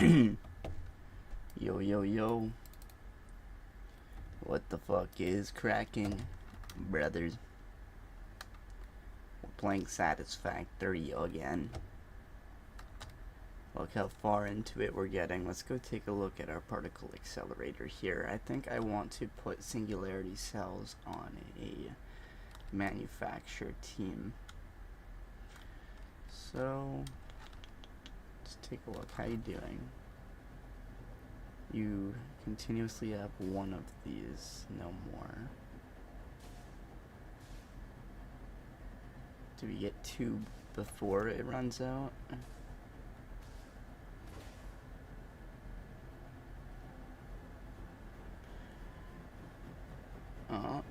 Yo, yo, yo. What the fuck is cracking, brothers? We're playing Satisfactory again. Look how far into it we're getting. Let's go take a look at our particle accelerator here. I think I want to put singularity cells on a manufacture team. So, let's take a look. How you doing? You continuously have one of these, no more. Do we get two before it runs out? Oh.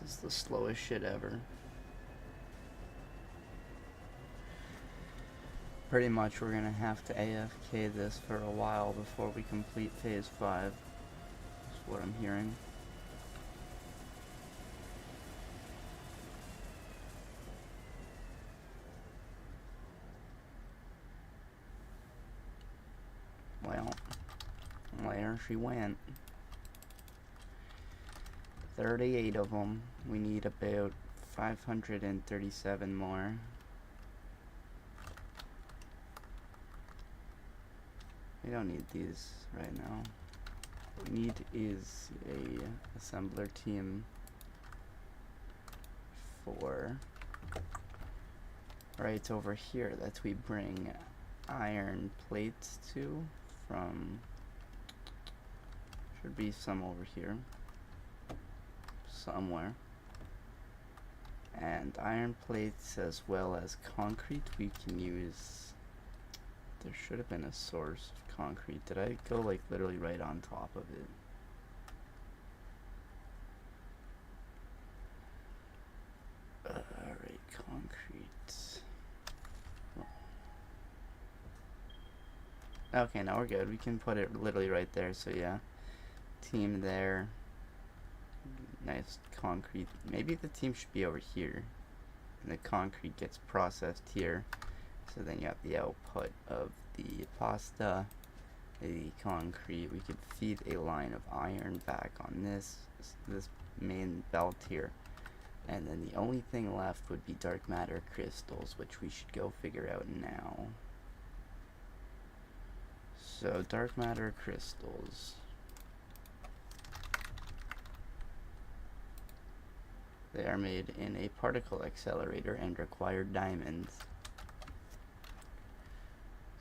This is the slowest shit ever. Pretty much we're gonna have to AFK this for a while before we complete phase 5. That's what I'm hearing. Well, there she went. 38 of them. We need about 537 more. We don't need these right now. What we need is a assembler team for right over here that we bring iron plates to from, should be some over here somewhere, and iron plates as well as concrete we can use. There should have been a source of concrete. Did I go like literally right on top of it? Alright, concrete. Okay, now we're good. We can put it literally right there. So yeah, team there. Nice concrete. Maybe the team should be over here. And the concrete gets processed here. So then you have the output of the pasta, the concrete. We could feed a line of iron back on this main belt here. And then the only thing left would be dark matter crystals, which we should go figure out now. So dark matter crystals. They are made in a particle accelerator and require diamonds.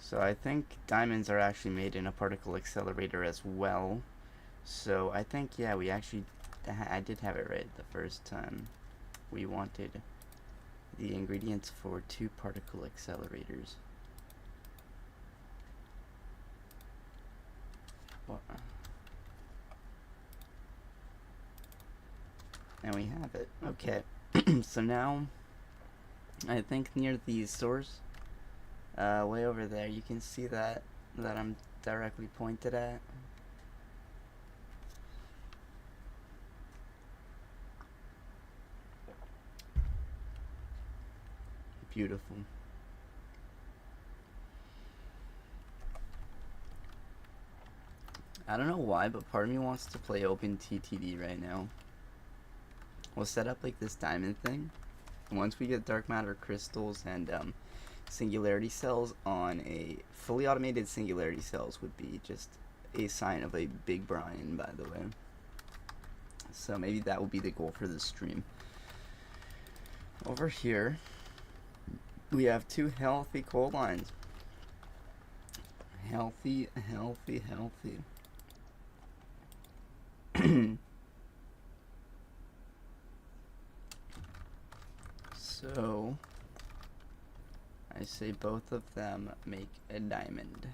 So I think diamonds are actually made in a particle accelerator as well. So I think, yeah, we actually, I did have it right the first time. We wanted the ingredients for 2 particle accelerators. What? And we have it. Okay. So now, I think near the source, way over there, you can see that I'm directly pointed at. Beautiful. I don't know why, but part of me wants to play open TTD right now. We'll set up like this diamond thing. Once we get dark matter crystals and singularity cells on a fully automated singularity cells would be just a sign of a big Brian, by the way. So maybe that will be the goal for this stream. Over here, we have 2 healthy coal lines. Healthy, healthy, healthy. So, I say both of them make a diamond.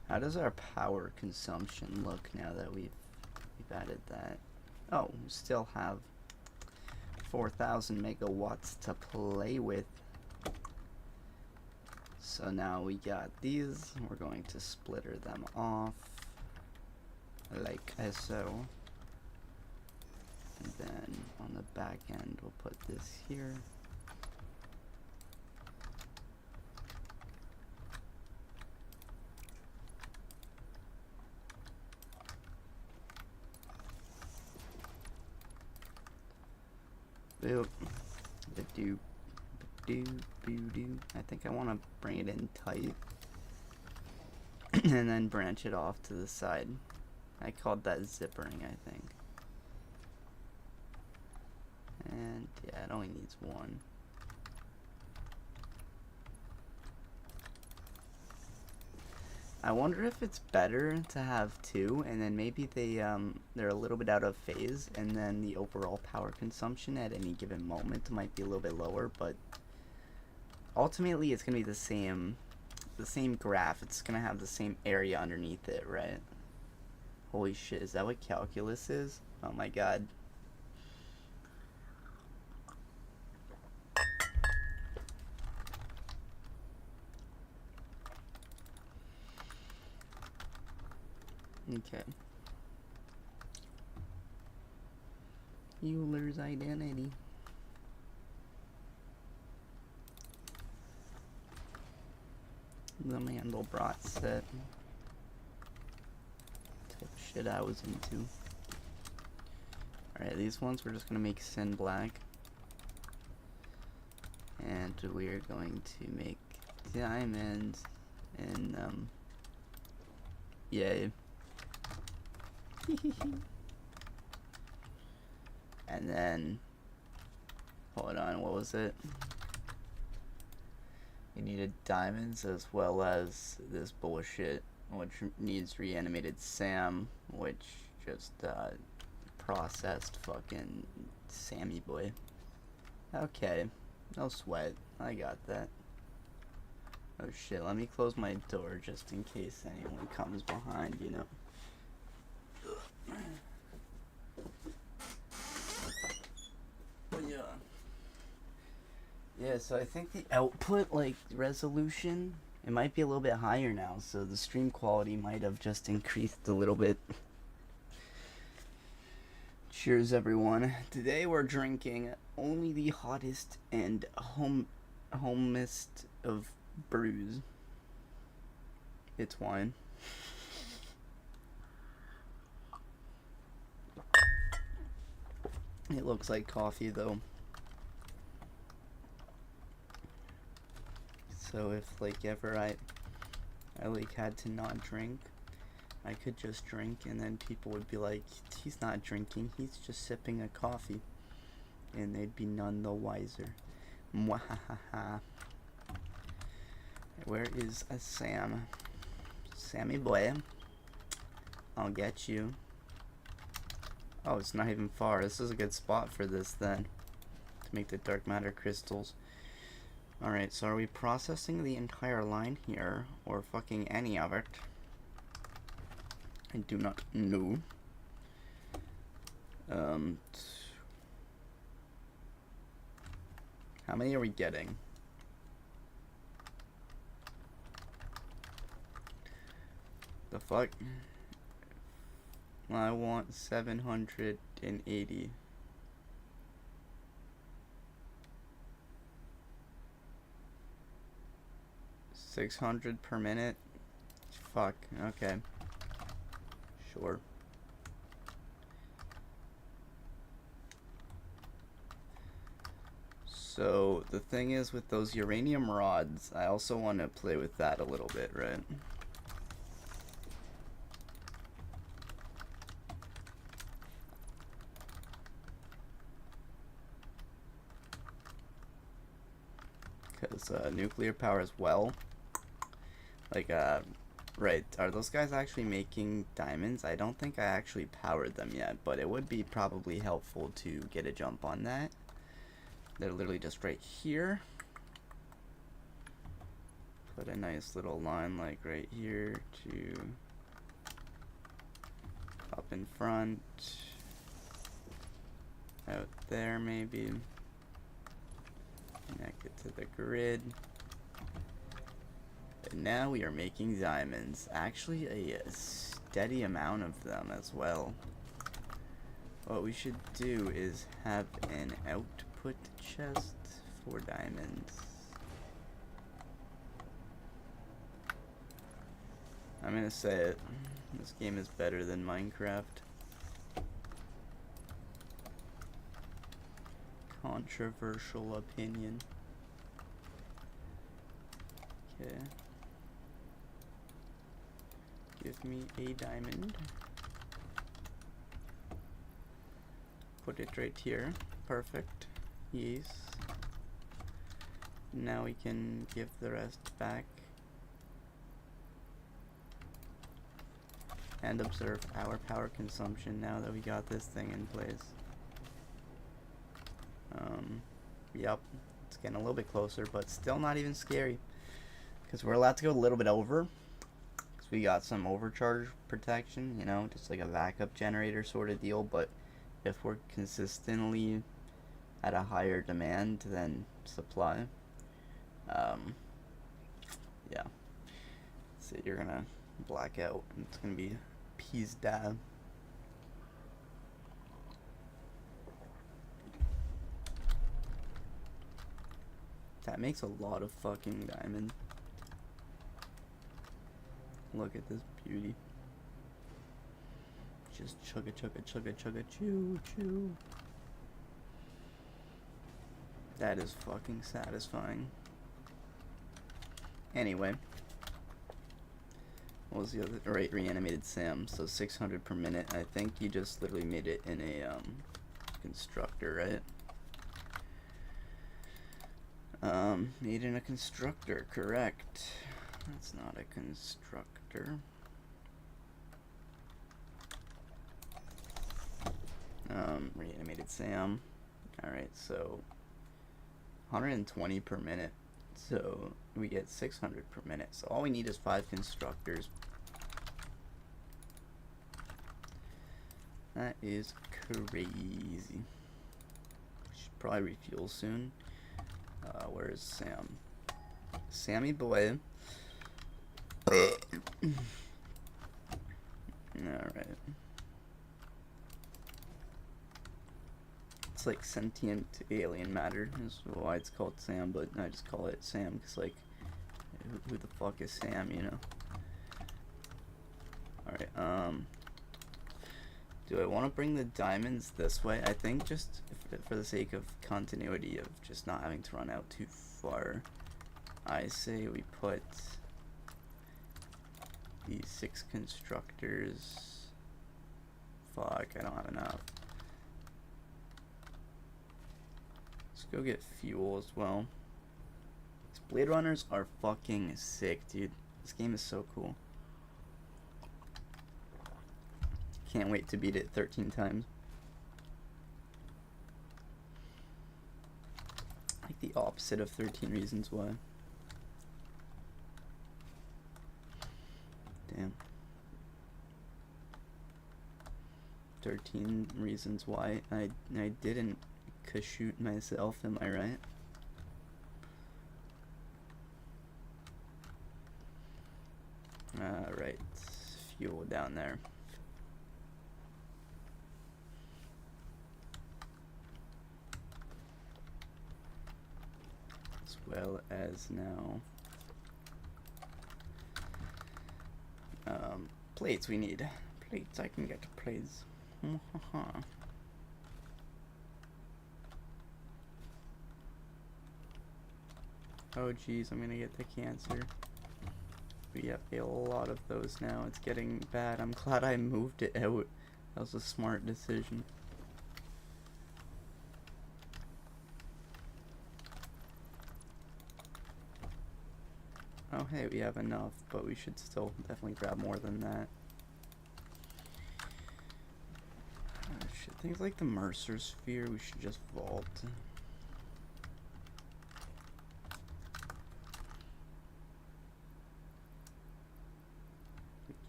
How does our power consumption look now that we've added that? Oh, we still have 4,000 megawatts to play with. So now we got these. We're going to splitter them off like so. And then on the back end, we'll put this here. boop. Ba-doop. Ba-doop. Boo-doo. I think I want to bring it in tight. And then branch it off to the side. I called that zippering, I think. And yeah, it only needs one. I wonder if it's better to have two, and then maybe they're a little bit out of phase, and then the overall power consumption at any given moment might be a little bit lower, but ultimately it's gonna be the same graph. It's gonna have the same area underneath it, right? Holy shit, is that what calculus is? Oh my god. Okay. Euler's identity. The Mandelbrot set. Type of shit I was into. Alright, these ones we're just gonna make sin black. And we're going to make diamonds and yay. And then hold on, what was it? We needed diamonds as well as this bullshit, which needs reanimated Sam, which just processed fucking Sammy boy. Okay, no sweat, I got that. Oh shit, let me close my door just in case anyone comes behind, you know. But yeah, so I think the output, like, resolution, it might be a little bit higher now, so the stream quality might have just increased a little bit. Cheers, everyone. Today we're drinking only the hottest and homest of brews. It's wine. It looks like coffee, though. So if, like, ever I like, had to not drink, I could just drink, and then people would be like, he's not drinking, he's just sipping a coffee. And they'd be none the wiser. Mwahaha. Where is a Sam? Sammy boy. I'll get you. Oh, it's not even far. This is a good spot for this, then. To make the dark matter crystals. Alright, so are we processing the entire line here? Or fucking any of it? I do not know. How many are we getting? The fuck? I want 780. $600 per minute? Fuck, okay. Sure. So, the thing is with those uranium rods, I also want to play with that a little bit, right? Because nuclear power as well. Like, right, are those guys actually making diamonds? I don't think I actually powered them yet, but it would be probably helpful to get a jump on that. They're literally just right here. Put a nice little line like right here to up in front. Out there maybe. Connect it to the grid. And now we are making diamonds. Actually, a steady amount of them as well. What we should do is have an output chest for diamonds. I'm gonna say it. This game is better than Minecraft. controversial opinion. Okay. Give me a diamond. Put it right here. Perfect. Yes. Now we can give the rest back. And observe our power consumption now that we got this thing in place. Yep. It's getting a little bit closer, but still not even scary. Because we're allowed to go a little bit over. Because we got some overcharge protection, you know, just like a backup generator sort of deal. But if we're consistently at a higher demand than supply, yeah. So you're gonna black out. It's gonna be peas dab. That makes a lot of fucking diamond. Look at this beauty. Just chugga chugga chugga chugga chew chew. That is fucking satisfying. Anyway. What was the other? Right, reanimated Sam. So 600 per minute. I think you just literally made it in a constructor, right? Made in a constructor, correct. That's not a constructor. Reanimated Sam. Alright, so 120 per minute. So we get 600 per minute. So all we need is 5 constructors. That is crazy. Should probably refuel soon. Where is Sam? Sammy boy. Alright. It's like sentient alien matter is why it's called Sam, but I just call it Sam because, like, who the fuck is Sam, you know? Alright, do I want to bring the diamonds this way? I think just for the sake of continuity of just not having to run out too far, I say we put these 6 constructors. Fuck, I don't have enough. Let's go get fuel as well. These Blade Runners are fucking sick, dude. This game is so cool. Can't wait to beat it 13 times. Like the opposite of 13 Reasons Why. Damn. 13 Reasons Why I didn't shoot myself, am I right? Right. Fuel down there. As well as now plates we need. Plates, I can get plates. Oh geez, I'm gonna get the cancer. We have a lot of those now. It's getting bad. I'm glad I moved it out. That was a smart decision. Oh hey, we have enough, but we should still definitely grab more than that. Shit, things like the Mercer Sphere we should just vault.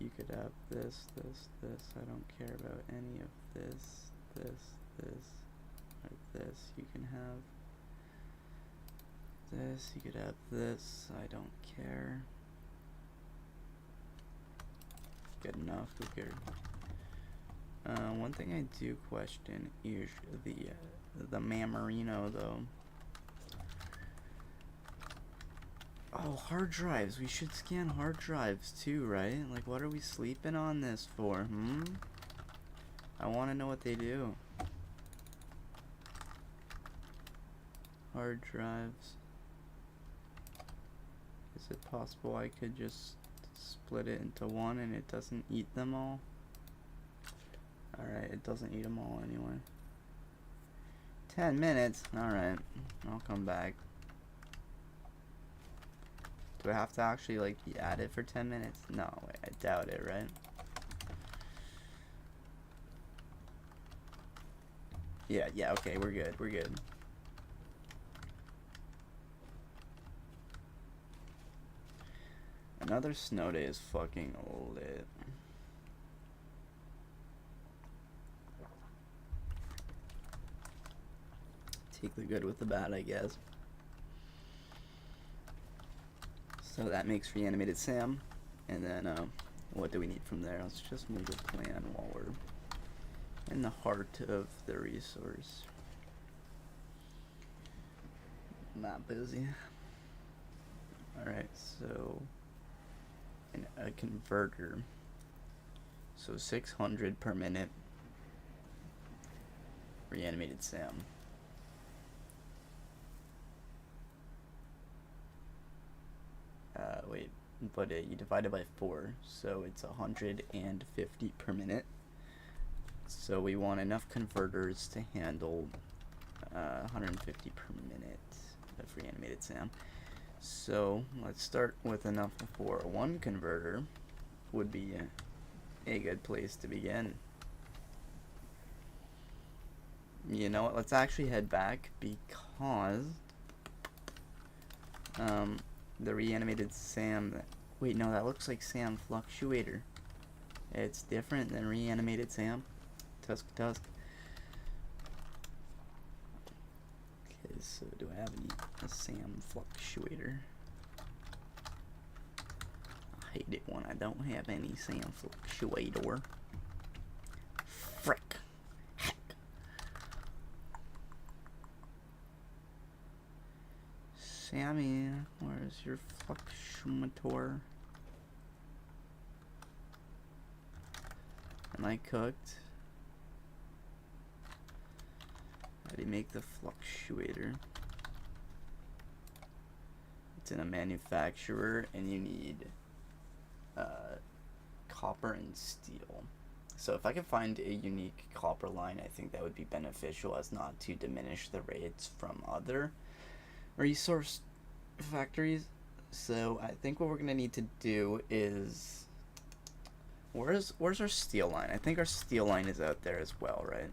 You could have this, this, this. I don't care about any of this, this, or this. You can have this. You could have this. I don't care. Good enough. Who cares? One thing I do question is the Mammarino though. Oh, hard drives. We should scan hard drives too, right? Like, what are we sleeping on this for, I want to know what they do. hard drives. Is it possible I could just split it into one and it doesn't eat them all? Alright, it doesn't eat them all anyway. 10 minutes? Alright, I'll come back. Do I have to actually like be at it for 10 minutes? No, wait, I doubt it, right? Yeah, okay, we're good, we're good. Another snow day is fucking lit. Take the good with the bad, I guess. So that makes reanimated Sam. And then, what do we need from there? Let's just move the plan while we're in the heart of the resource. Not busy. Alright, so a converter. So 600 per minute. Reanimated Sam. Wait, but you divide it by 4, so it's 150 per minute. So we want enough converters to handle 150 per minute of reanimated Sam. So let's start with enough for one converter would be a good place to begin. You know what, let's actually head back because the reanimated Sam, wait, no, that looks like Sam Fluctuator. It's different than reanimated Sam. Tusk. Okay, so do I have a Sam Fluctuator? I hate it when I don't have any Sam Fluctuator. Frick. Heck. Sammy, where's your Fluctuator? Am I cooked? How do you make the Fluctuator? It's in a manufacturer and you need copper and steel. So if I could find a unique copper line, I think that would be beneficial as not to diminish the rates from other resource factories. So I think what we're gonna need to do is, where's our steel line? I think our steel line is out there as well, right?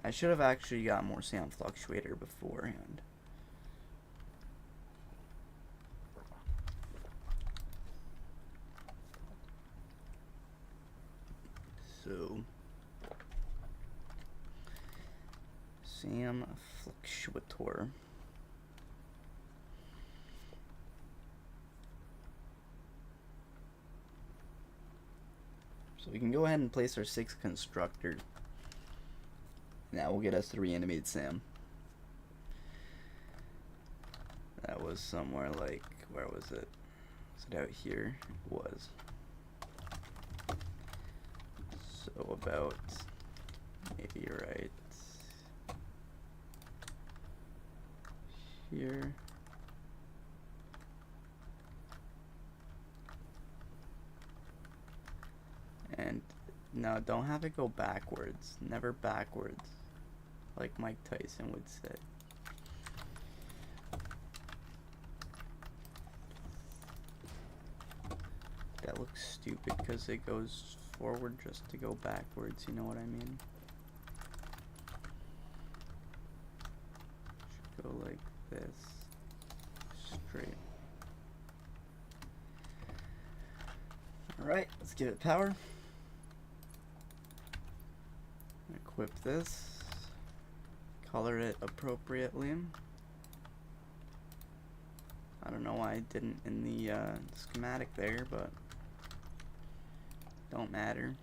I should have actually got more Sam Fluctuator beforehand. So Sam Fluctuator. So we can go ahead and place our 6 constructors. That will get us the reanimated Sam. That was somewhere like, where was it? Was it out here? It was. So about maybe right here. And no, don't have it go backwards. Never backwards. Like Mike Tyson would say. That looks stupid because it goes forward just to go backwards, you know what I mean? Should go like this. Straight. Alright, let's give it power. Equip this. Color it appropriately. I don't know why I didn't in the schematic there, but don't matter.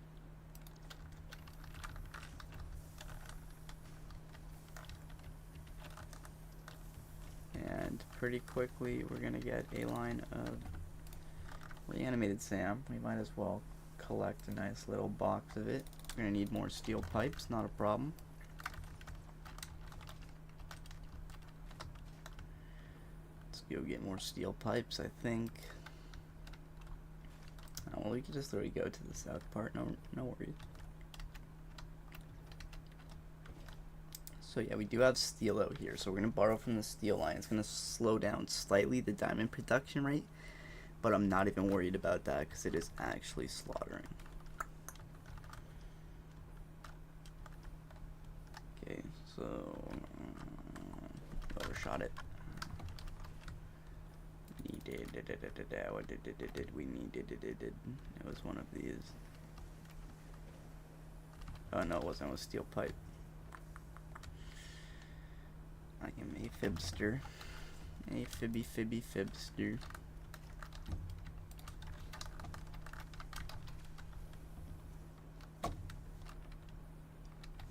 And pretty quickly we're gonna get a line of reanimated Sam. We might as well collect a nice little box of it. We're gonna need more steel pipes, not a problem. Let's go get more steel pipes, I think. Oh, well, we could just literally go to the south part, no worries. So yeah, we do have steel out here, so we're going to borrow from the steel line. It's going to slow down slightly the diamond production rate, but I'm not even worried about that because it is actually slaughtering. Okay, so overshot it. What did we need? It was one of these. Oh no, it wasn't. It was steel pipe. I am a fibster. A fibby fibster.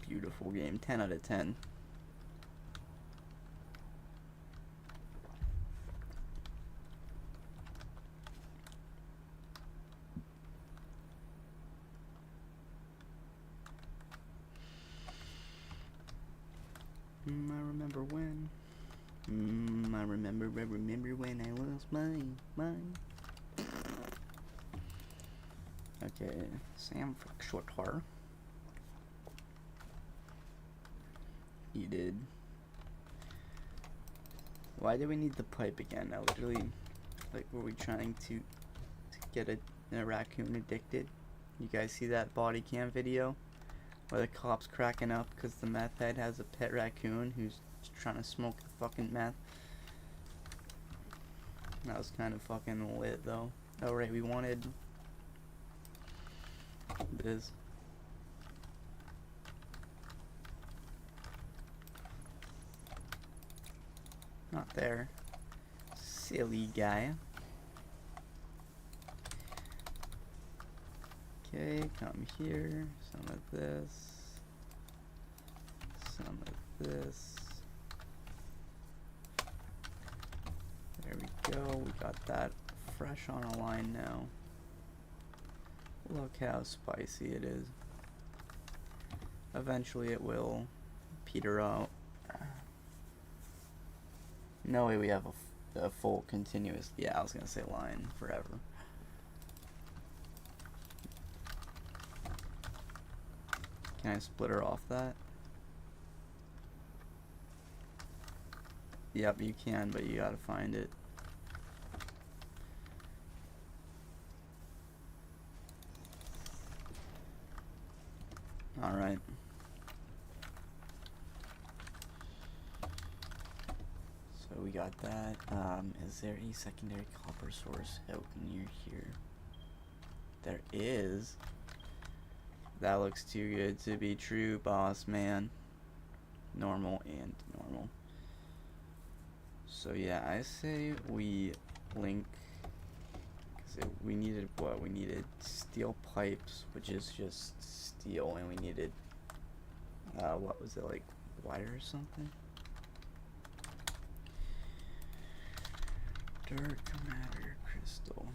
Beautiful game. 10 out of 10. I remember when. I remember when I lost mine. Okay, Sam Shortar. He did. Why do we need the pipe again? Now, literally, like, were we trying to get a raccoon addicted? You guys see that body cam video? Where the cop's cracking up because the meth head has a pet raccoon who's trying to smoke the fucking meth. That was kind of fucking lit though. Oh right, we wanted this. Not there. Silly guy. Okay, come here. Some of this. Some of this. There we go. We got that fresh on a line now. Look how spicy it is. Eventually it will peter out. No way we have a full continuous, yeah, I was gonna say line forever. Can I split her off that? Yep, you can, but you gotta find it. Alright. So we got that. Is there a secondary copper source out near here? There is. That looks too good to be true, boss man. Normal and normal. So yeah, I say we link, because we needed what? We needed steel pipes, which is just steel, and we needed, what was it, like wire or something? Dark matter crystal.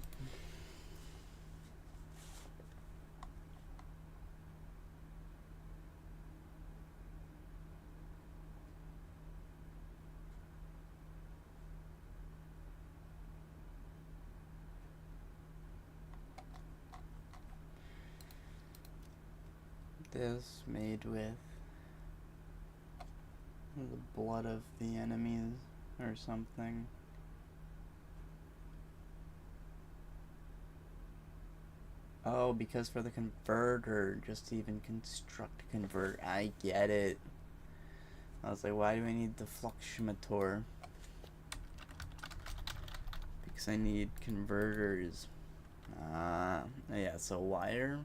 This made with the blood of the enemies or something. Oh, because for the converter, just to even construct a converter. I get it. I was like, why do I need the fluxiometer? Because I need converters. Yeah, so wire.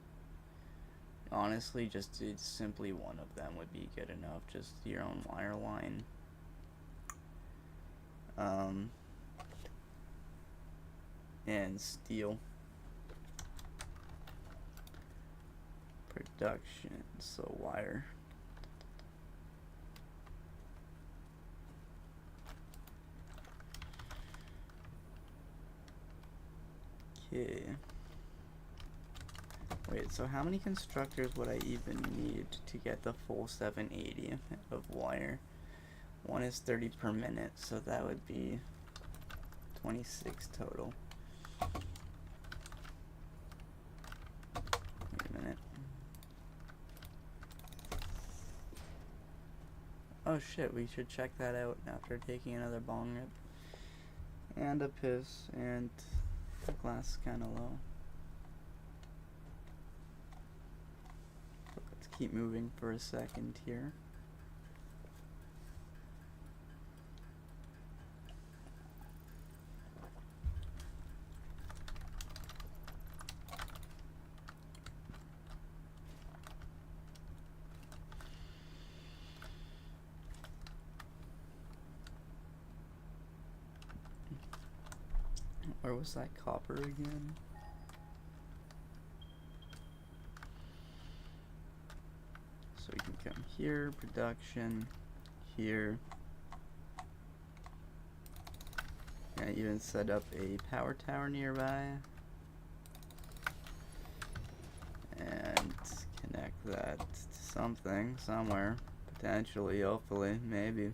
Honestly, just simply one of them would be good enough. Just your own wire line. And steel. Production, so wire. Okay. Wait, so how many constructors would I even need to get the full 780 of wire? One is 30 per minute, so that would be 26 total. Wait a minute. Oh shit, we should check that out after taking another bong rip. And a piss, and the glass is kinda low. Let's keep moving for a second here. Where was that copper again? So we can come here, production, here. And I even set up a power tower nearby. And connect that to something, somewhere. Potentially, hopefully, maybe.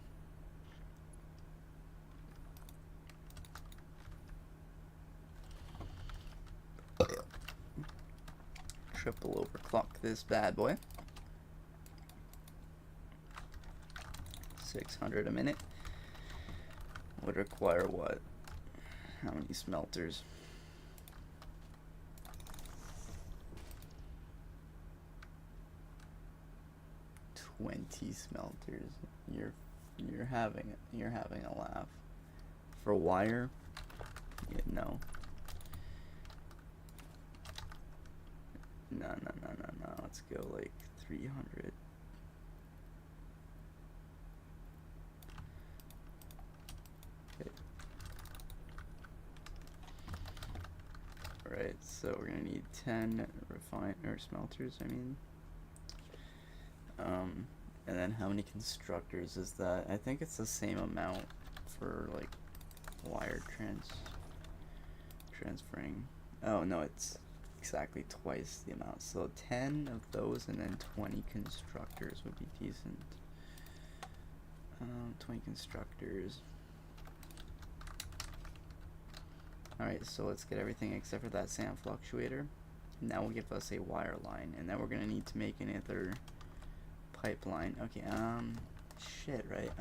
Triple overclock this bad boy. 600 a minute. Would require what? How many smelters? $20 smelters. You're having a laugh. For wire? Yeah, no. No. Let's go like 300. Okay. Alright, so we're gonna need 10 smelters, I mean. And then how many constructors is that? I think it's the same amount for like wire transferring. Oh no, it's exactly twice the amount. So 10 of those and then 20 constructors would be decent. 20 constructors. Alright, so let's get everything except for that sand fluctuator. And that will give us a wire line. And then we're gonna need to make another pipeline. Okay, shit, right?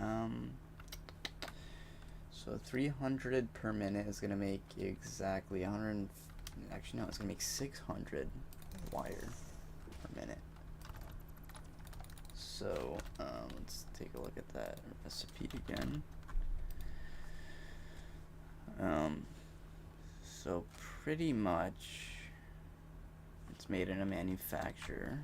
So 300 per minute is gonna make exactly 100. Actually, no, it's gonna make 600 wire per minute. So let's take a look at that recipe again. So pretty much it's made in a manufacturer.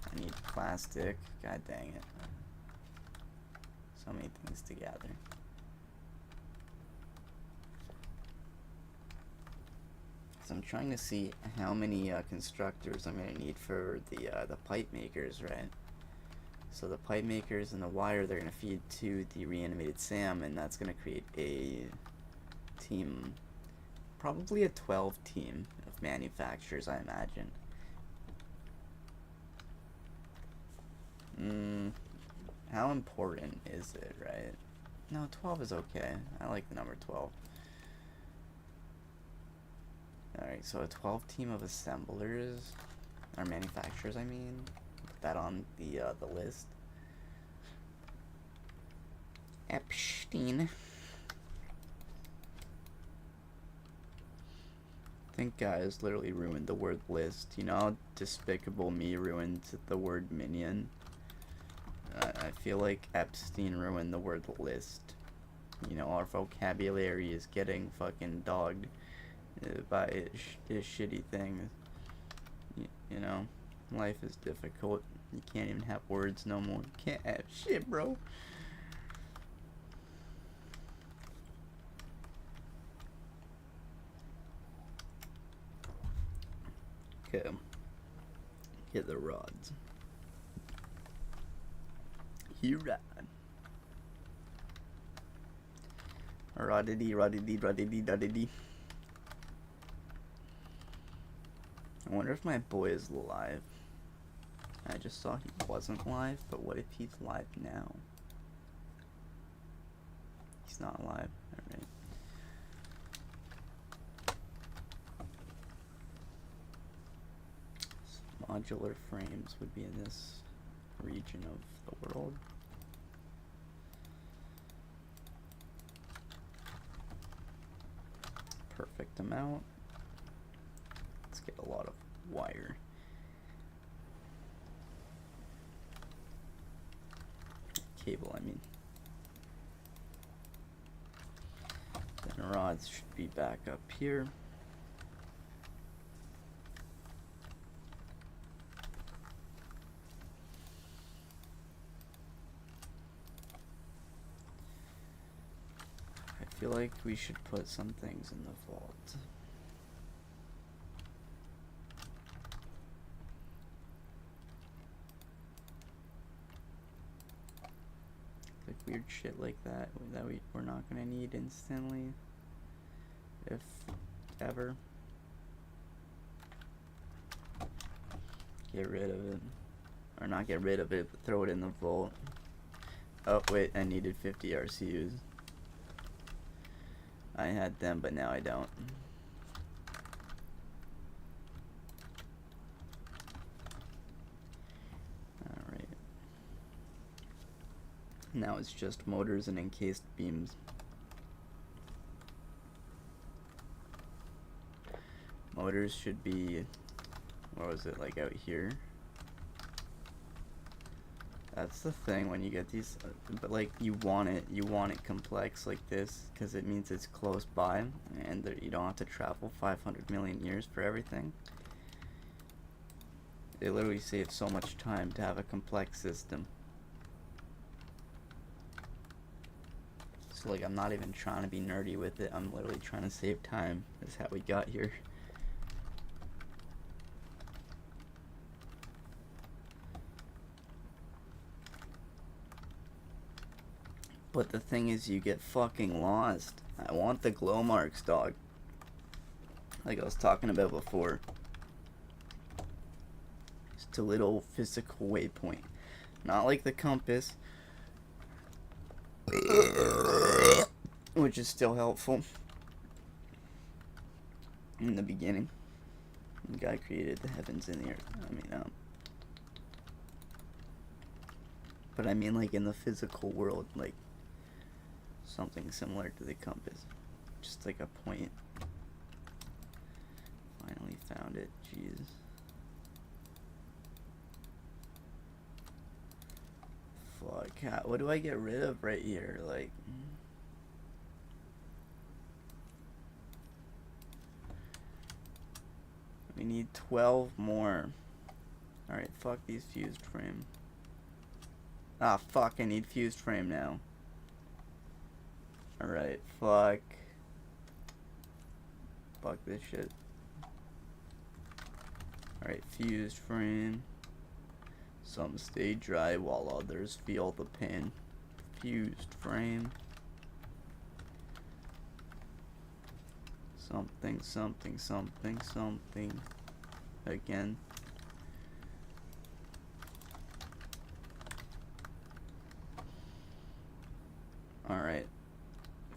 I need plastic. God dang it. So many things to gather. So I'm trying to see how many constructors I'm going to need for the pipe makers, right? So the pipe makers and the wire, they're going to feed to the reanimated SAM, and that's going to create a team, probably a 12 team of manufacturers, I imagine. How important is it, right? No, 12 is okay. I like the number 12. Alright, so a 12 team of assemblers, or manufacturers, I mean. Put that on the list. Epstein. I think guys literally ruined the word list. You know how Despicable Me ruined the word minion? I feel like Epstein ruined the word list. You know, our vocabulary is getting fucking dogged by his shitty things. You know, life is difficult. You can't even have words no more. You can't have shit, bro. Okay. Get the rods. Here, Roddy. I wonder if my boy is live. I just saw he wasn't live, but what if he's live now? not live. Alright. Modular frames would be in this region of the world. Perfect amount. Let's get a lot of wire. Cable, I mean. Then rods should be back up here. I feel like we should put some things in the vault. Like weird shit like that we're not gonna need instantly, if ever. Get rid of it, or not get rid of it, but throw it in the vault. Oh wait, I needed 50 RCUs. I had them, but now I don't. Alright. Now it's just motors and encased beams. Motors should be, what was it, like out here? That's the thing when you get these, but like you want it complex like this, because it means it's close by, and you don't have to travel 500 million years for everything. They literally save so much time to have a complex system. So like I'm not even trying to be nerdy with it, I'm literally trying to save time. That's how we got here. But the thing is, you get fucking lost. I want the glow marks, dog. Like I was talking about before. Just a little physical waypoint. Not like the compass. Which is still helpful. In the beginning. The guy created the heavens and the earth. But I mean like in the physical world, like something similar to the compass. Just like a point. Finally found it. Jeez. Fuck. What do I get rid of right here? Like... we need 12 more. Alright, fuck these fused frame. Ah, fuck, I need fused frame now. Alright, fuck. Fuck this shit. Alright, fused frame. Some stay dry while others feel the pain. Fused frame. Something, something, something, something. Again. Alright.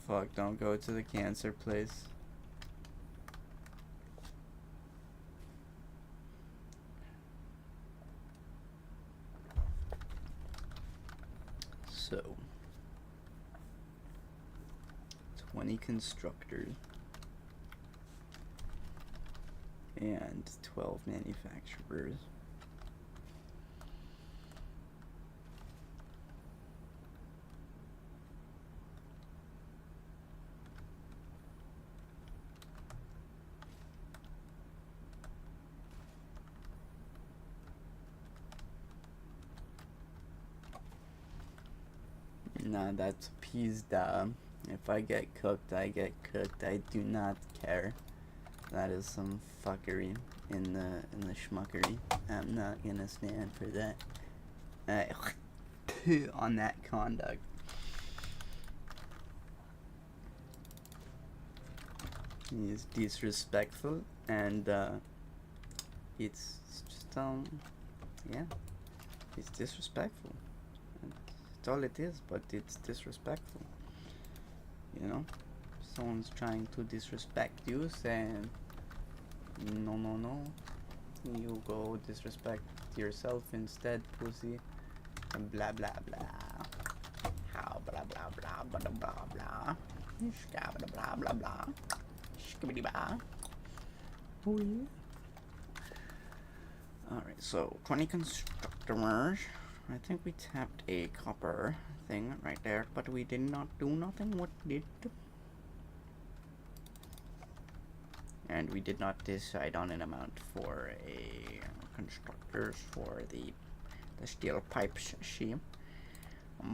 Fuck, don't go to the cancer place. So. 20 constructors. And 12 manufacturers. Nah, that's pizza. If I get cooked, I get cooked. I do not care. That is some fuckery in the schmuckery. I'm not gonna stand for that. On that conduct. He is disrespectful, and it's just yeah, it's disrespectful. That's all it is, but it's disrespectful. You know, someone's trying to disrespect you, saying, no, no, no. You go disrespect yourself instead, pussy. And blah, blah, blah. How blah, blah, blah, blah, blah, blah. Blah, blah, blah, blah. Skibbity blah. Oh, yeah. Alright, so 20 constructors. I think we tapped a copper thing right there, but we did not do nothing. What did? And we did not decide on an amount for a constructors for the steel pipes sheet.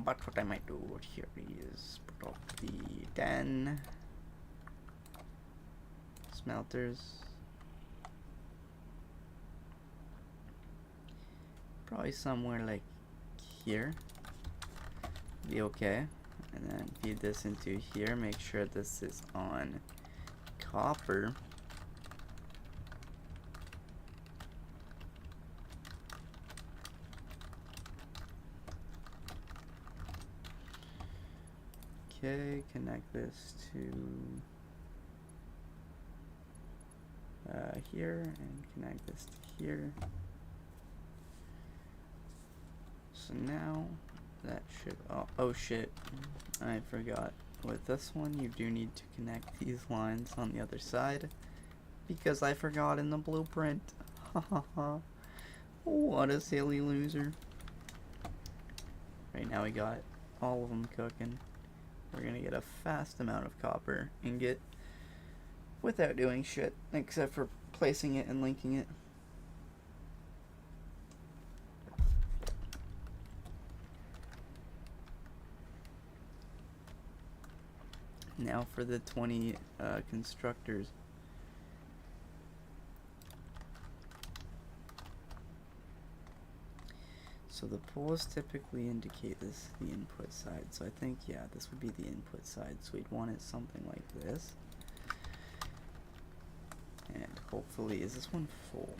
But what I might do here is put up the 10 smelters. Probably somewhere like here. Be okay. And then feed this into here. Make sure this is on copper. Okay, connect this to here and connect this to here. So now that should, oh shit, I forgot. With this one you do need to connect these lines on the other side because I forgot in the blueprint. Hahaha. What a silly loser. Right now we got all of them cooking. We're gonna get a fast amount of copper ingot without doing shit except for placing it and linking it. Now for the 20 constructors. So the poles typically indicate this the input side. So I think, yeah, this would be the input side. So we'd want it something like this. And hopefully, is this one full?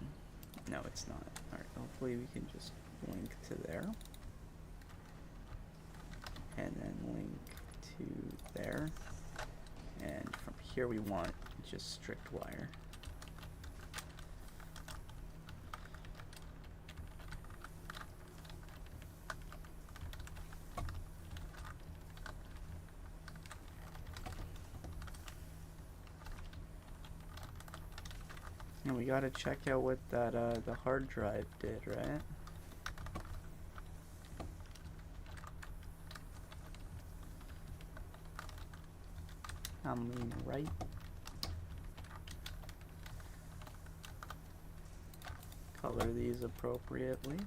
No, it's not. Alright, hopefully we can just link to there. And then link to there. And from here we want just strict wire. And we gotta check out what that the hard drive did, right? I mean, right? Color these appropriately.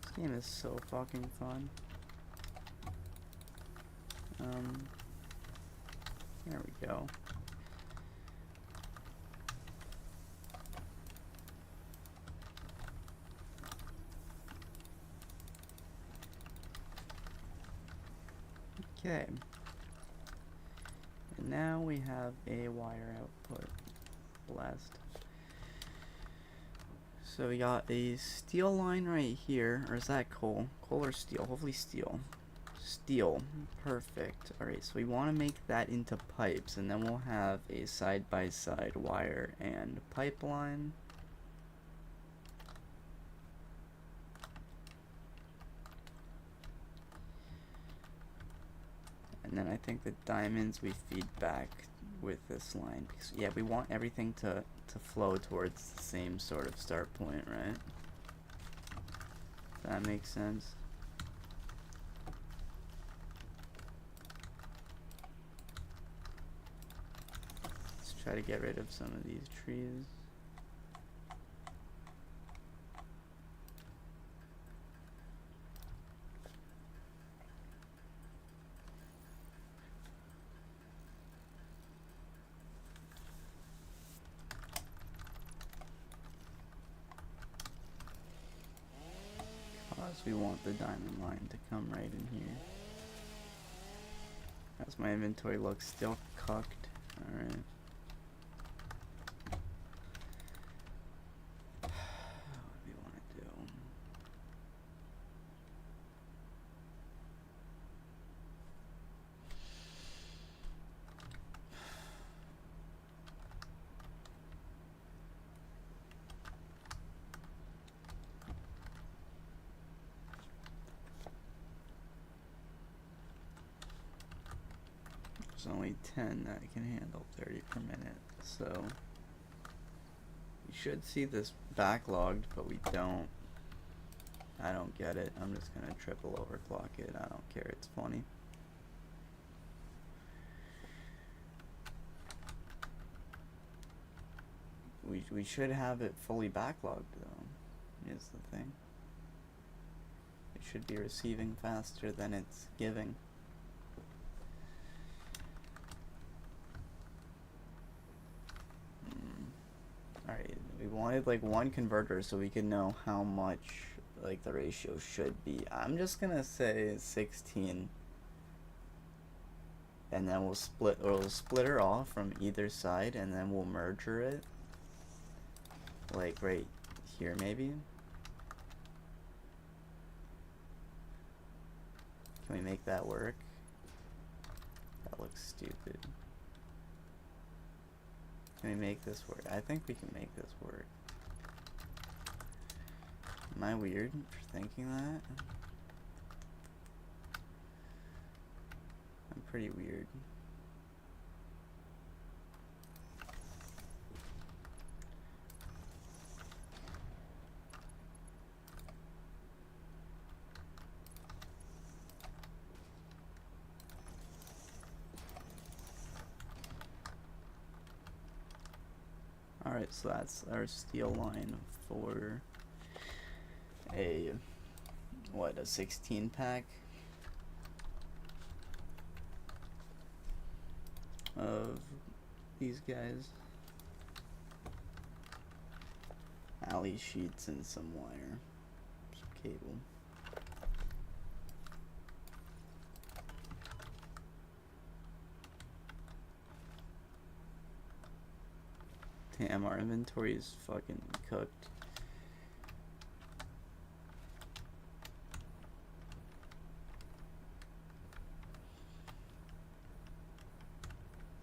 This game is so fucking fun. There we go. Okay. And now we have a wire output. Blast. So we got a steel line right here, or is that coal? Coal or steel? Hopefully steel. Steel. Perfect. Alright, so we want to make that into pipes, and then we'll have a side-by-side wire and pipeline. And then I think the diamonds we feed back with this line. Because, yeah, we want everything to flow towards the same sort of start point, right? That makes sense. Let's try to get rid of some of these trees. We want the diamond line to come right in here. As my inventory looks still cocked. Alright. What do we want to do? there's only 10 that can handle 30 per minute, so we should see this backlogged, but we don't. I don't get it. I'm just gonna triple overclock it. I don't care. It's funny. We should have it fully backlogged though, is the thing. It should be receiving faster than it's giving. Alright, we wanted like one converter so we could know how much like the ratio should be. I'm just gonna say 16. And then we'll split her off from either side, and then we'll merger it. Like right here maybe. Can we make that work? That looks stupid. Can we make this work? I think we can make this work. Am I weird for thinking that? I'm pretty weird. Alright, so that's our steel line for a 16 pack of these guys. Alley sheets and some wire, some cable. Damn, our inventory is fucking cooked.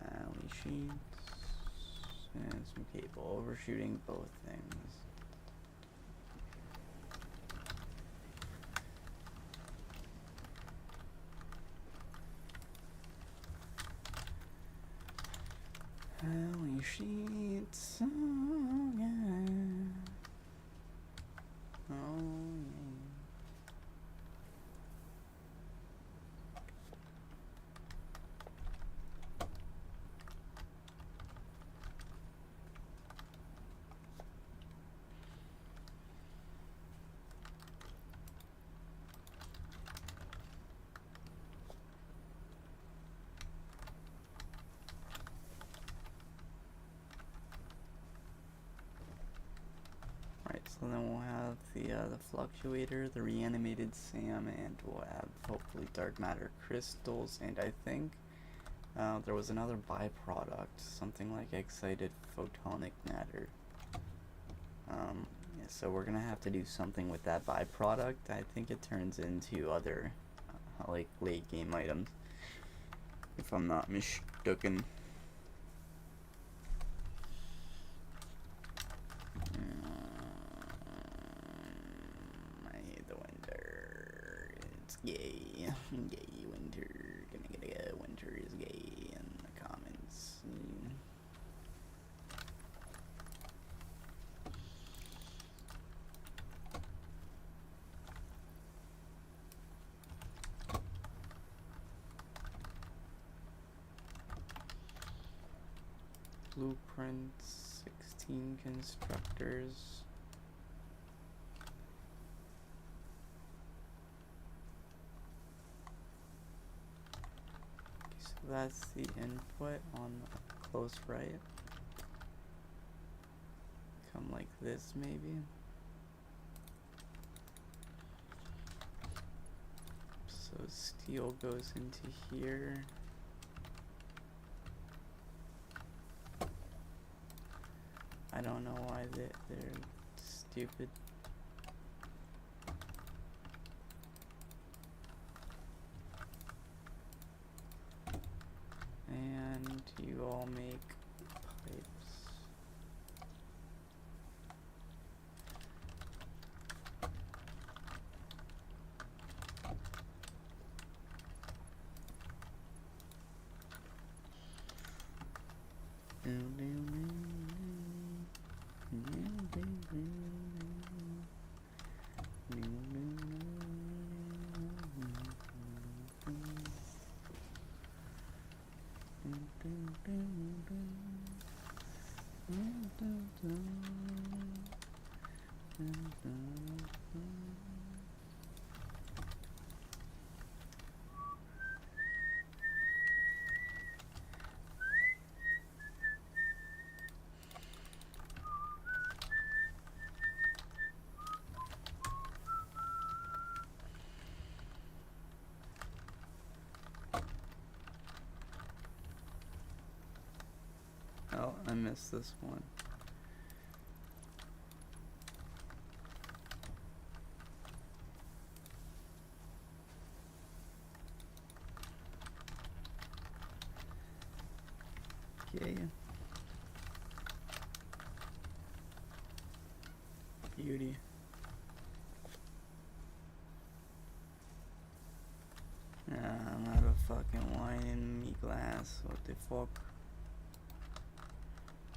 Alley sheets and some cable. Overshooting both things. Alley sheets, oh yeah. Oh yeah. So then we'll have the fluctuator, the reanimated SAM, and we'll have hopefully dark matter crystals, and I think there was another byproduct, something like excited photonic matter. Yeah, so we're gonna have to do something with that byproduct. I think it turns into other like late game items, if I'm not mistaken. Yay, gay winter, gonna get a winter is gay in the comments. Blueprints, 16 constructors. That's the input on the close right. Come like this maybe. So steel goes into here. I don't know why they're stupid. And you all make pipes. miss this one. Okay. Beauty. I'm out of fucking wine in me glass. What the fuck?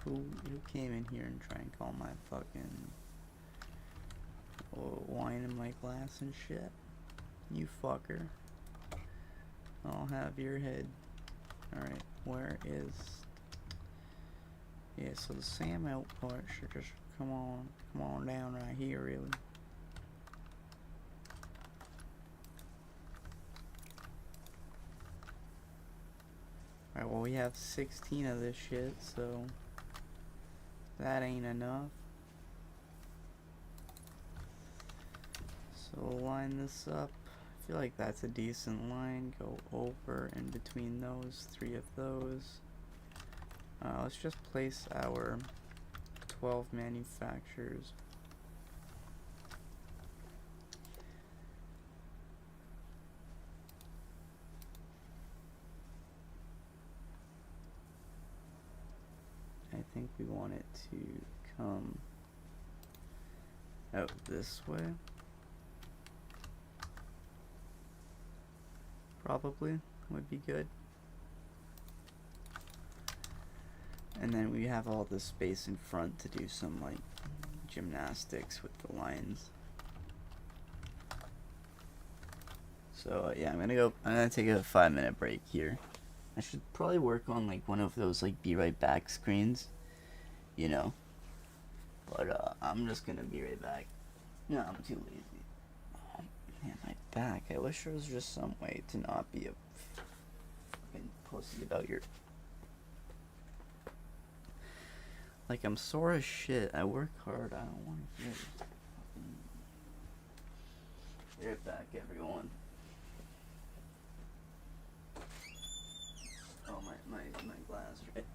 Who came in here and tried and call my fucking wine in my glass and shit? You fucker. I'll have your head. Alright, where is... Yeah, so the SAM output should just come on down right here, really. Alright, well we have 16 of this shit, so that ain't enough. So we'll line this up. I feel like that's a decent line. Go over in between those, 3 of those. Let's just place our 12 manufacturers. I think we want it to come out this way. Probably would be good. And then we have all this space in front to do some like gymnastics with the lines. So yeah, I'm gonna take a 5-minute break here. I should probably work on like one of those like be right back screens, you know. But I'm just gonna be right back. No, I'm too lazy. Oh, man, my back. I wish there was just some way to not be a fucking pussy about your... Like, I'm sore as shit. I work hard. I don't want to hear it. Be right back, everyone. Oh, my glass, right?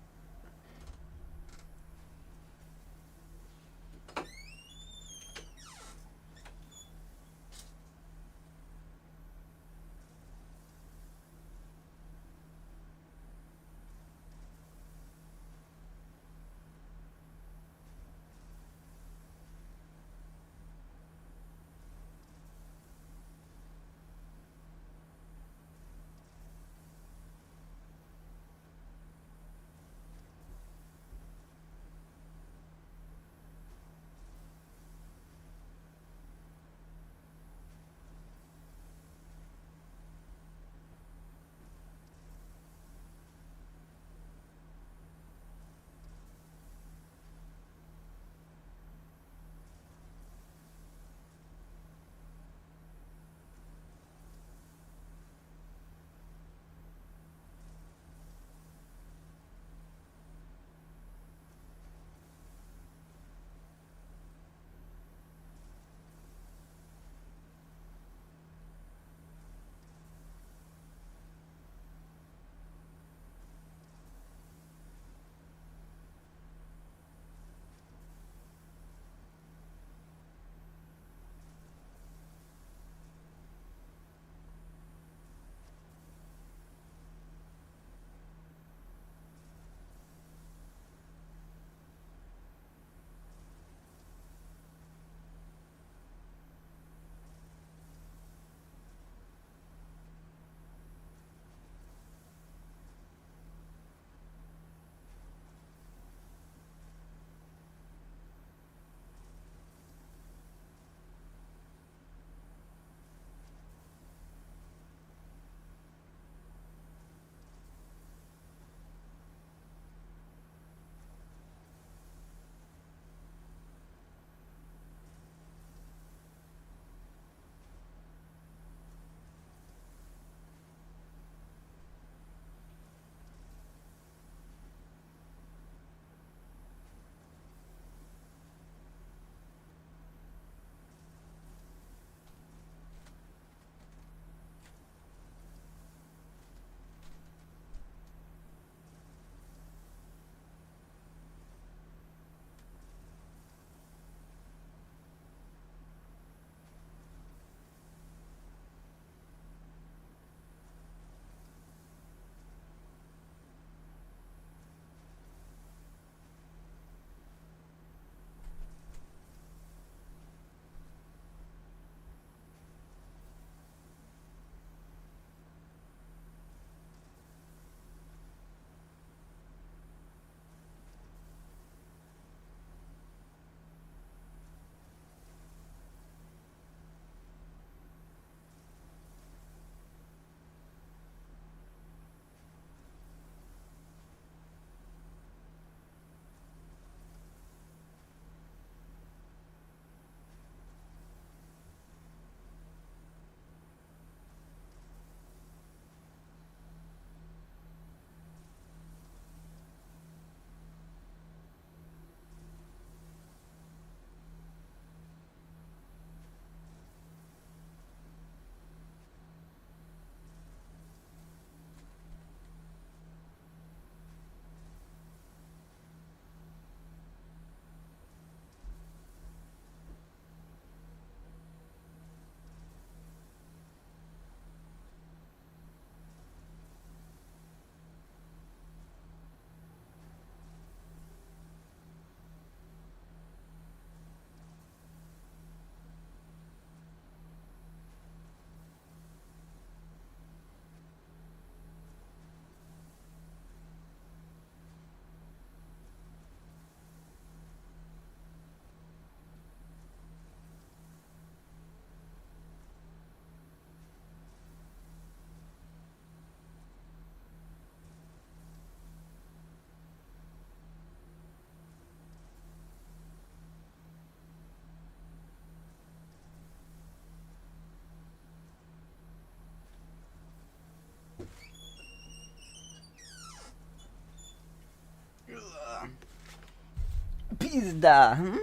Pizda!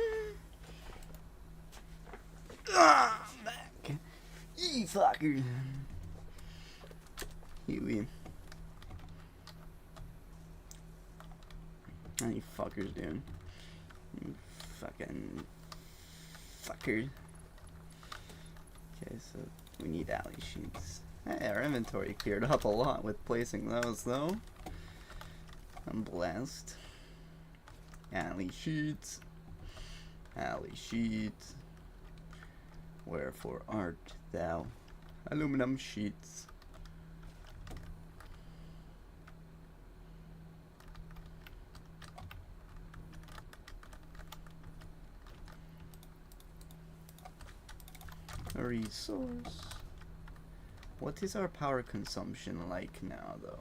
Ah, back. You fucker. Huey. How you fuckers doing? You fucking fuckers. Okay, so we need alley sheets. Hey, our inventory cleared up a lot with placing those, though. I'm blessed. Alley sheets. Alley sheets. Wherefore art thou? Aluminum sheets. A resource. What is our power consumption like now, though?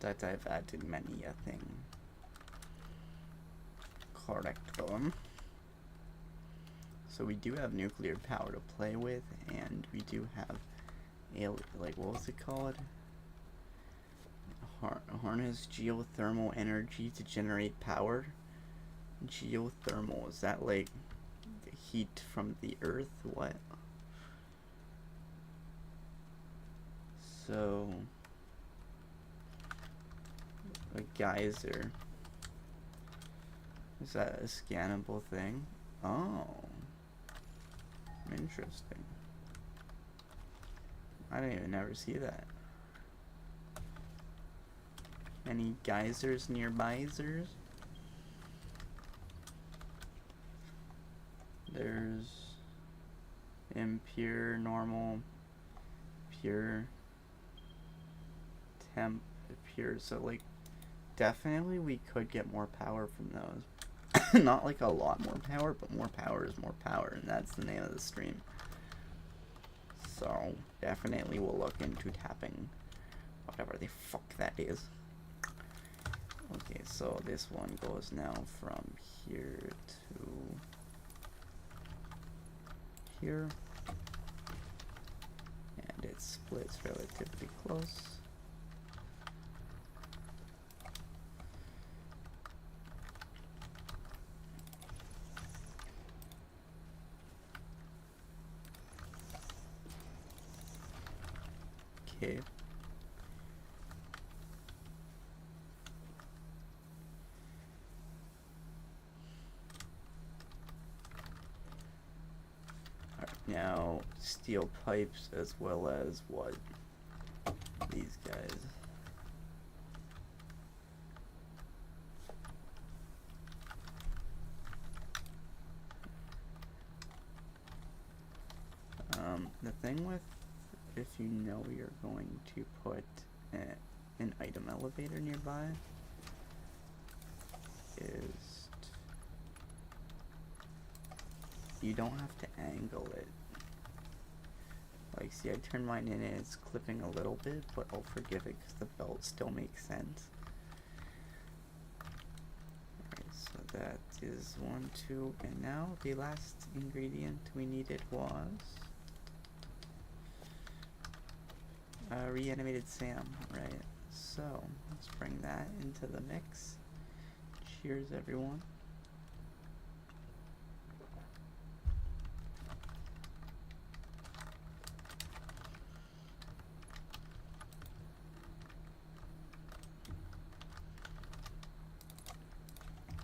That I've added many a thing. Correct one. So we do have nuclear power to play with, and we do have like, what was it called? Harness geothermal energy to generate power. Geothermal, is that like the heat from the earth? What? So a geyser, is that a scannable thing? Oh, interesting. I didn't even ever see that. Any geysers nearby? There's impure, normal, pure, temp, pure. So like, definitely we could get more power from those. Not like a lot more power, but more power is more power, and that's the name of the stream. So definitely we'll look into tapping whatever the fuck that is. Okay, so this one goes now from here to here, and it splits relatively close. Okay. Now, steel pipes as well as what? These guys. The thing with, if you know you're going to put an item elevator nearby, is you don't have to angle it. Like, see, I turned mine in and it's clipping a little bit, but I'll forgive it because the belt still makes sense. Alright, so that is 1, 2, and now the last ingredient we needed was reanimated Sam, right? So, let's bring that into the mix. Cheers, everyone.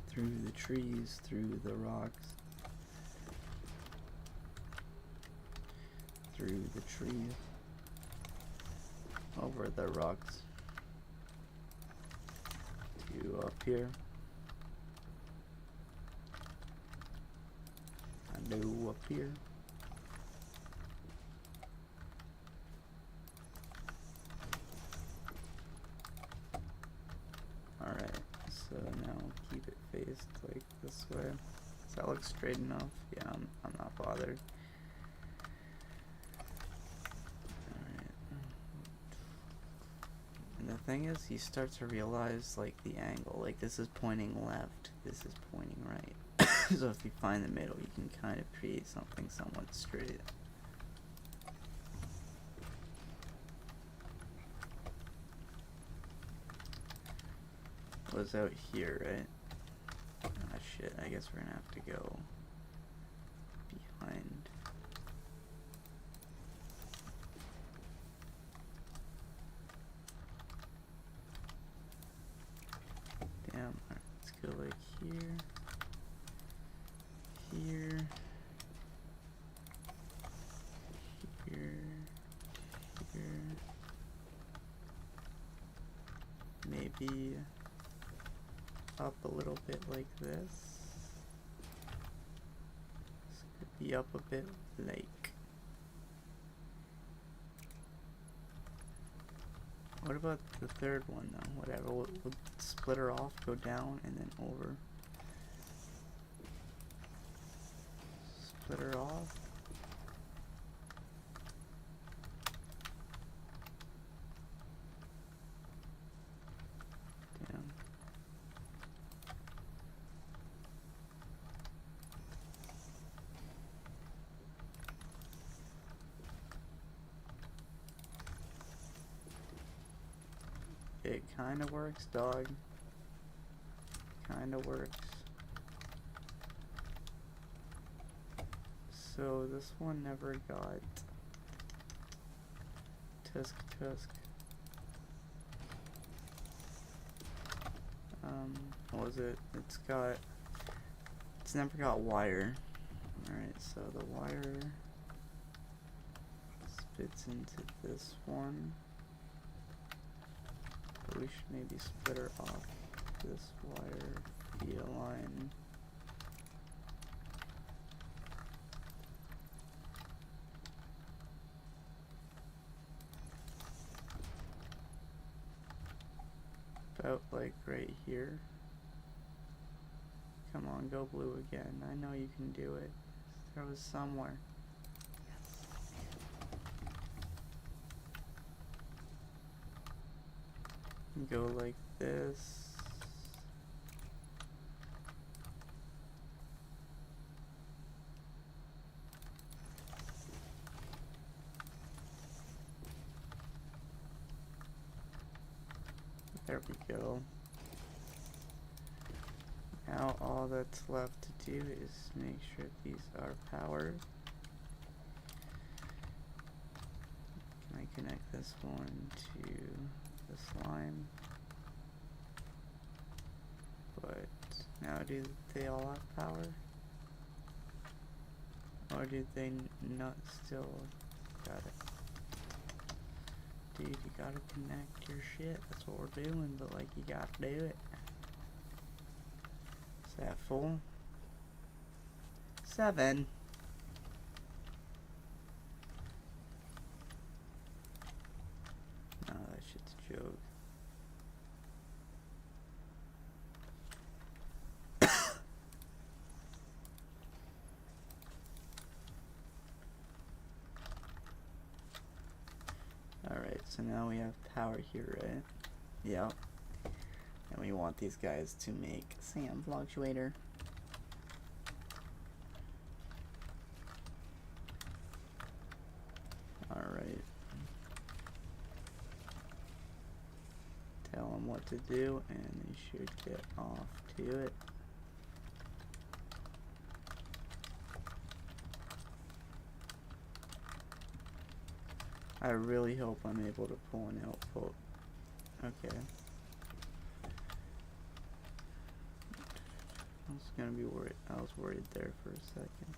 Through the trees, through the rocks, through the trees, over the rocks, to up here, and up here. Alright, so now keep it faced like this way. Does that look straight enough? Yeah, I'm not bothered. Alright. And the thing is, you start to realize, like, the angle. Like, this is pointing left, this is pointing right. So if you find the middle, you can kind of create something somewhat straight. Was out here, right? That shit, I guess we're gonna have to go behind. Damn, alright, let's go like here. Here. Here. Here. Maybe up a little bit like this. This could be up a bit like. What about the third one though? Whatever, we'll split her off, go down, and then over. Split her off. Damn. It kinda works, dog. Kinda works. So this one never got tusk. What was it? It's never got wire. Alright, so the wire spits into this one. But we should maybe split her off this wire via line. About like right here. Come on, go blue again. I know you can do it. There was somewhere. Go like this. There we go. Now all that's left to do is make sure these are powered. Can I connect this one to this line? But now do they all have power? Or do they not still got it? Dude, you gotta connect your shit. That's what we're doing, but like you gotta do it. Is that full? 7. No, that shit's a joke. Alright, so now we have power here, right? Yep. And we want these guys to make sand fluctuator. Alright. Tell them what to do and they should get off to it. I really hope I'm able to pull an output. Okay. I was gonna be worried. I was worried there for a second.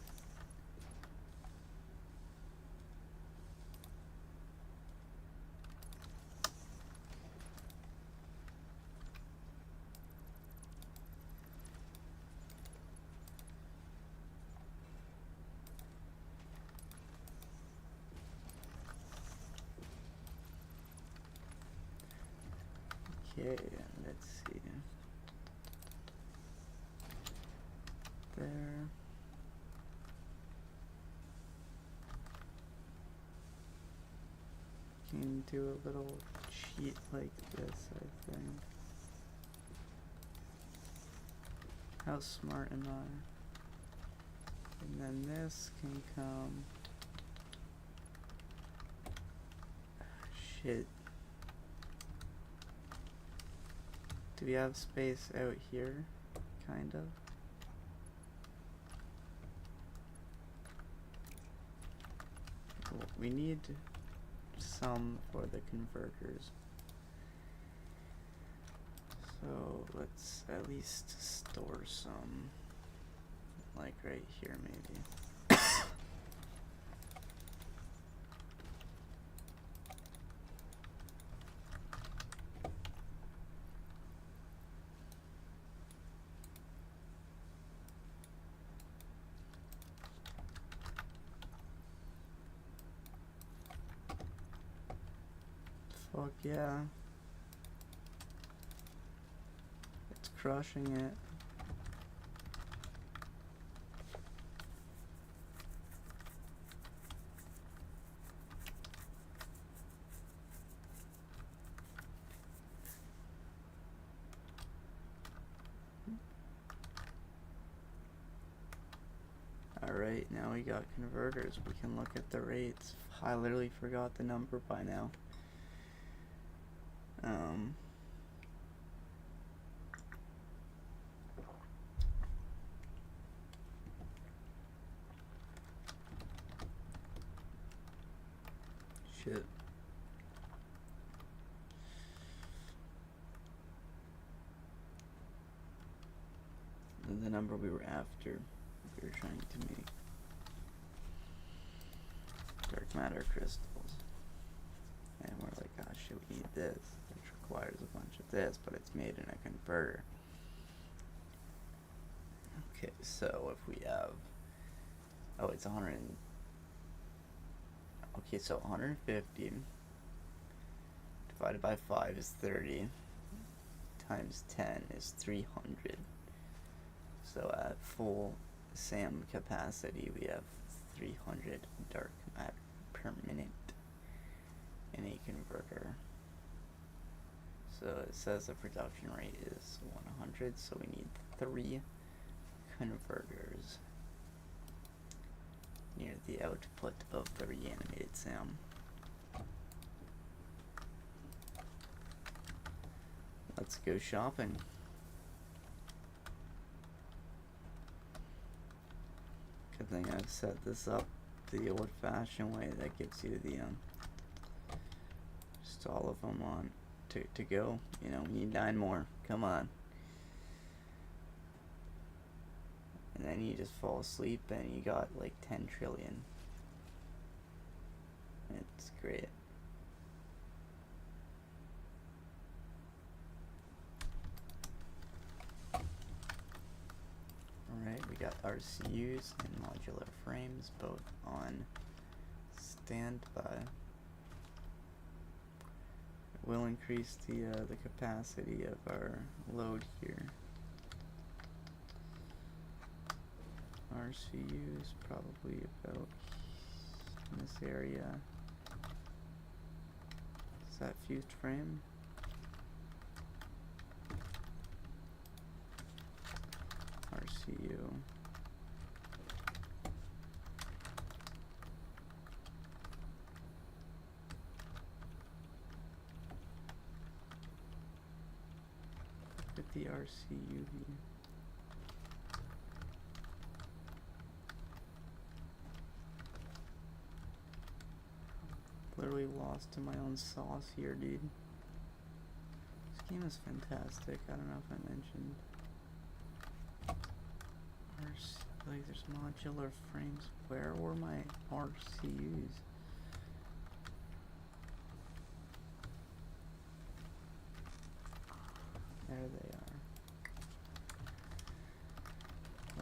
Okay, let's see. There. Can do a little cheat like this, I think. How smart am I? And then this can come. Shit. Do we have space out here? Kind of. we need some for the converters. So let's at least store some, like right here maybe. Fuck yeah. It's crushing it. Alright, now we got converters. We can look at the rates. I literally forgot the number by now. Shit. The number we were after, we were trying to make dark matter crystals. And we're like, oh shit, we need this, which requires a bunch of this, but it's made in a converter. Okay, so if we have, oh, it's 100. Okay, so 150 divided by 5 is 30, times 10 is 300. So at full SAM capacity, we have 300 dark matter per minute in a converter. So it says the production rate is 100, so we need 3 converters near the output of the reanimated SAM. Let's go shopping. Good thing I've set this up the old-fashioned way that gives you the just all of them on to go. You know, we need 9 more. Come on. And then you just fall asleep and you got like 10 trillion. It's great. Alright, we got RCUs and modular frames both on standby. It will increase the capacity of our load here. RCUs probably about in this area. Is that fused frame? RCU. Look at the RCU. Literally lost to my own sauce here, dude. This game is fantastic. I don't know if I mentioned. Like, there's modular frames. Where were my RCUs? There they are.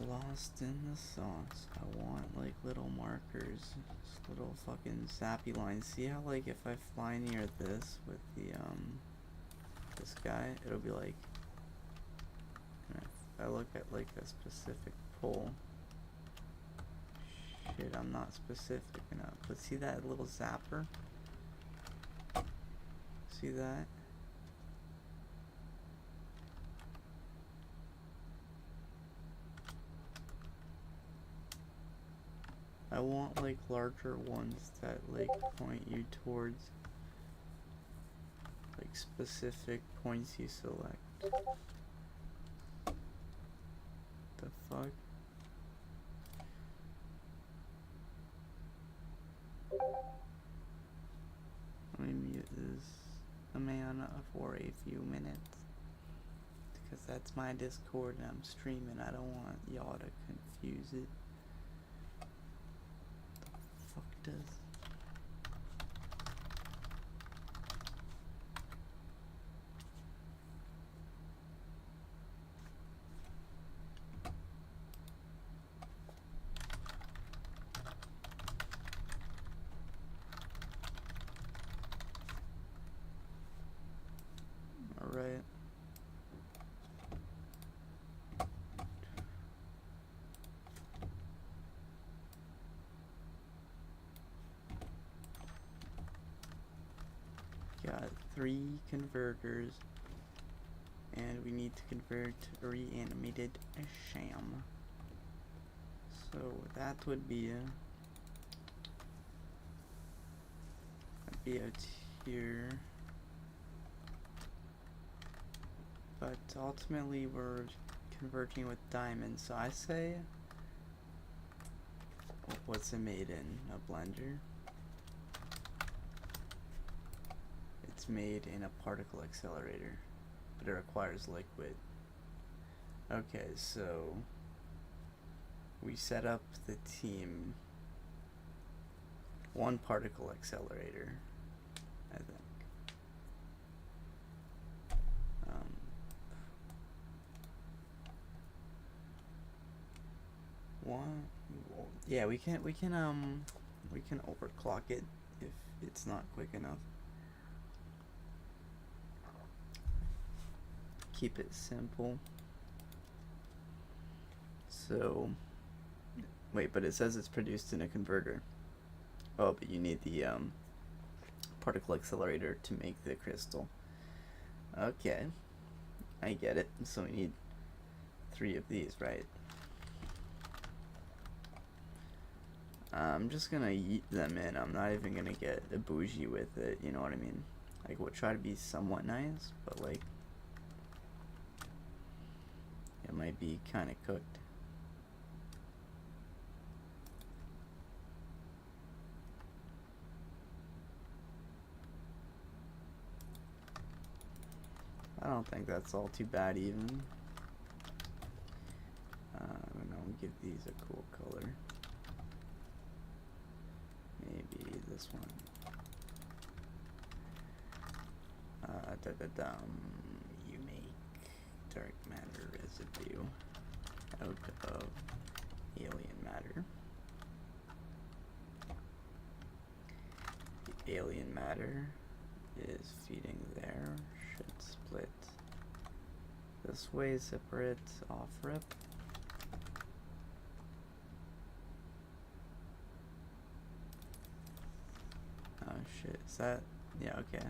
Lost in the sauce. I want like little markers, just little fucking sappy lines. See how like if I fly near this with the this guy, it'll be like, if I look at like a specific pole. Shit, I'm not specific enough. But see that little zapper? See that? I want like larger ones that like point you towards like specific points you select. The fuck? man for a few minutes. Because that's my Discord and I'm streaming. I don't want y'all to confuse it. The fuck does... Alright. Got 3 converters. And we need to convert reanimated sham. So that would be out here. But ultimately we're converting with diamonds, so I say, what's it made in? A blender? It's made in a particle accelerator, but it requires liquid. Okay, so we set up the team 1 particle accelerator, I think. Yeah, we can overclock it if it's not quick enough. Keep it simple. So, wait, but it says it's produced in a converter. Oh, but you need the particle accelerator to make the crystal. Okay, I get it. So we need 3 of these, right? I'm just gonna yeet them in. I'm not even gonna get a bougie with it, you know what I mean? Like, we'll try to be somewhat nice, but like, it might be kind of cooked. I don't think that's all too bad even. I don't know, give these a cool color. Maybe this one. You make dark matter residue out of alien matter. The alien matter is feeding there. Should split this way, separate off rip. Oh shit, is that, yeah, okay.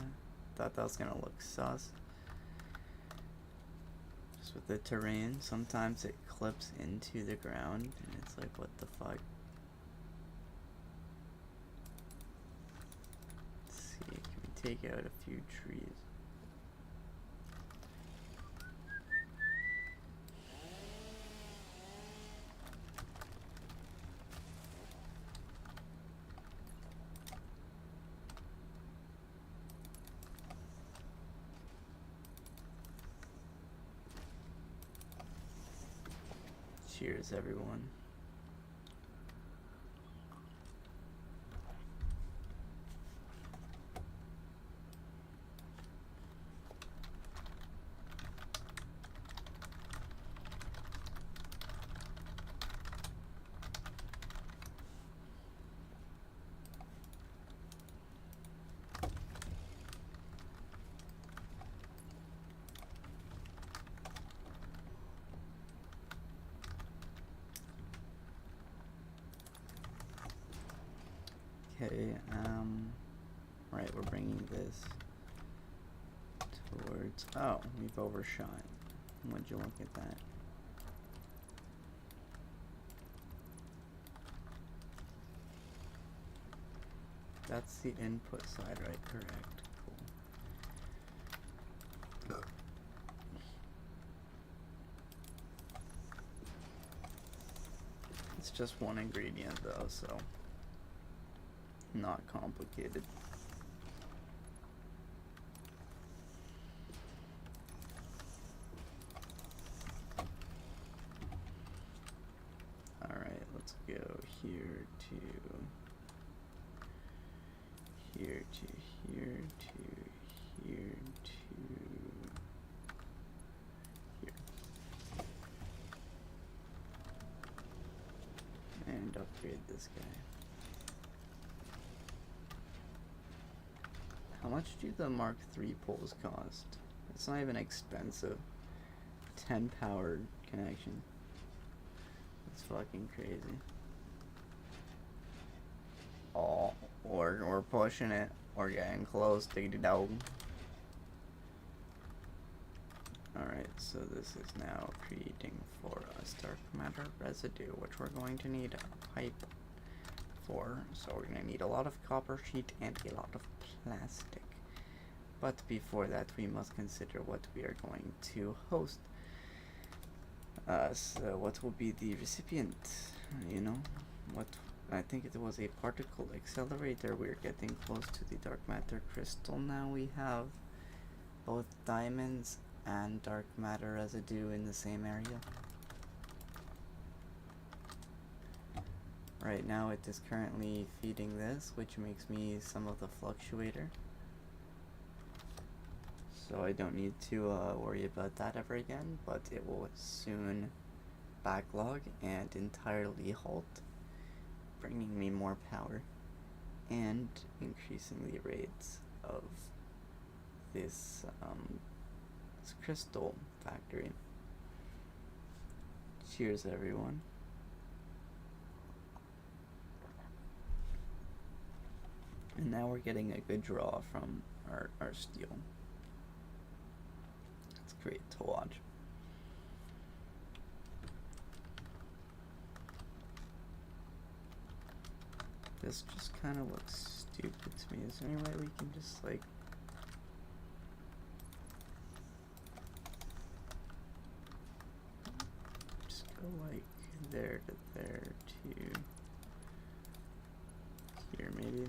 Thought that was gonna look sus. Just with the terrain, sometimes it clips into the ground and it's like, what the fuck? Let's see, can we take out a few trees? Cheers, everyone. Okay, right, we're bringing this towards, oh, we've overshot. Would you look at that? That's the input side, right? Correct. Cool. It's just 1 ingredient though, so not complicated. here to here to here to here. And upgrade this guy. How much do the Mark III poles cost? It's not even expensive. 10 powered connection. It's fucking crazy. Oh, we're pushing it. We're getting close to the dog. Alright, so this is now creating for us dark matter residue, which we're going to need a pipe for. So we're going to need a lot of copper sheet and a lot of plastic. But before that, we must consider what we are going to host. So what will be the recipient? You know, what I think it was a particle accelerator. We're getting close to the dark matter crystal now. We have both diamonds and dark matter residue in the same area. Right now it is currently feeding this, which makes me some of the fluctuator. So I don't need to worry about that ever again, but it will soon backlog and entirely halt, bringing me more power and increasing the rates of this crystal factory. Cheers, everyone. And now we're getting a good draw from our steel. It's great to watch. This just kind of looks stupid to me. Is there any way we can just like go like there to there to here maybe?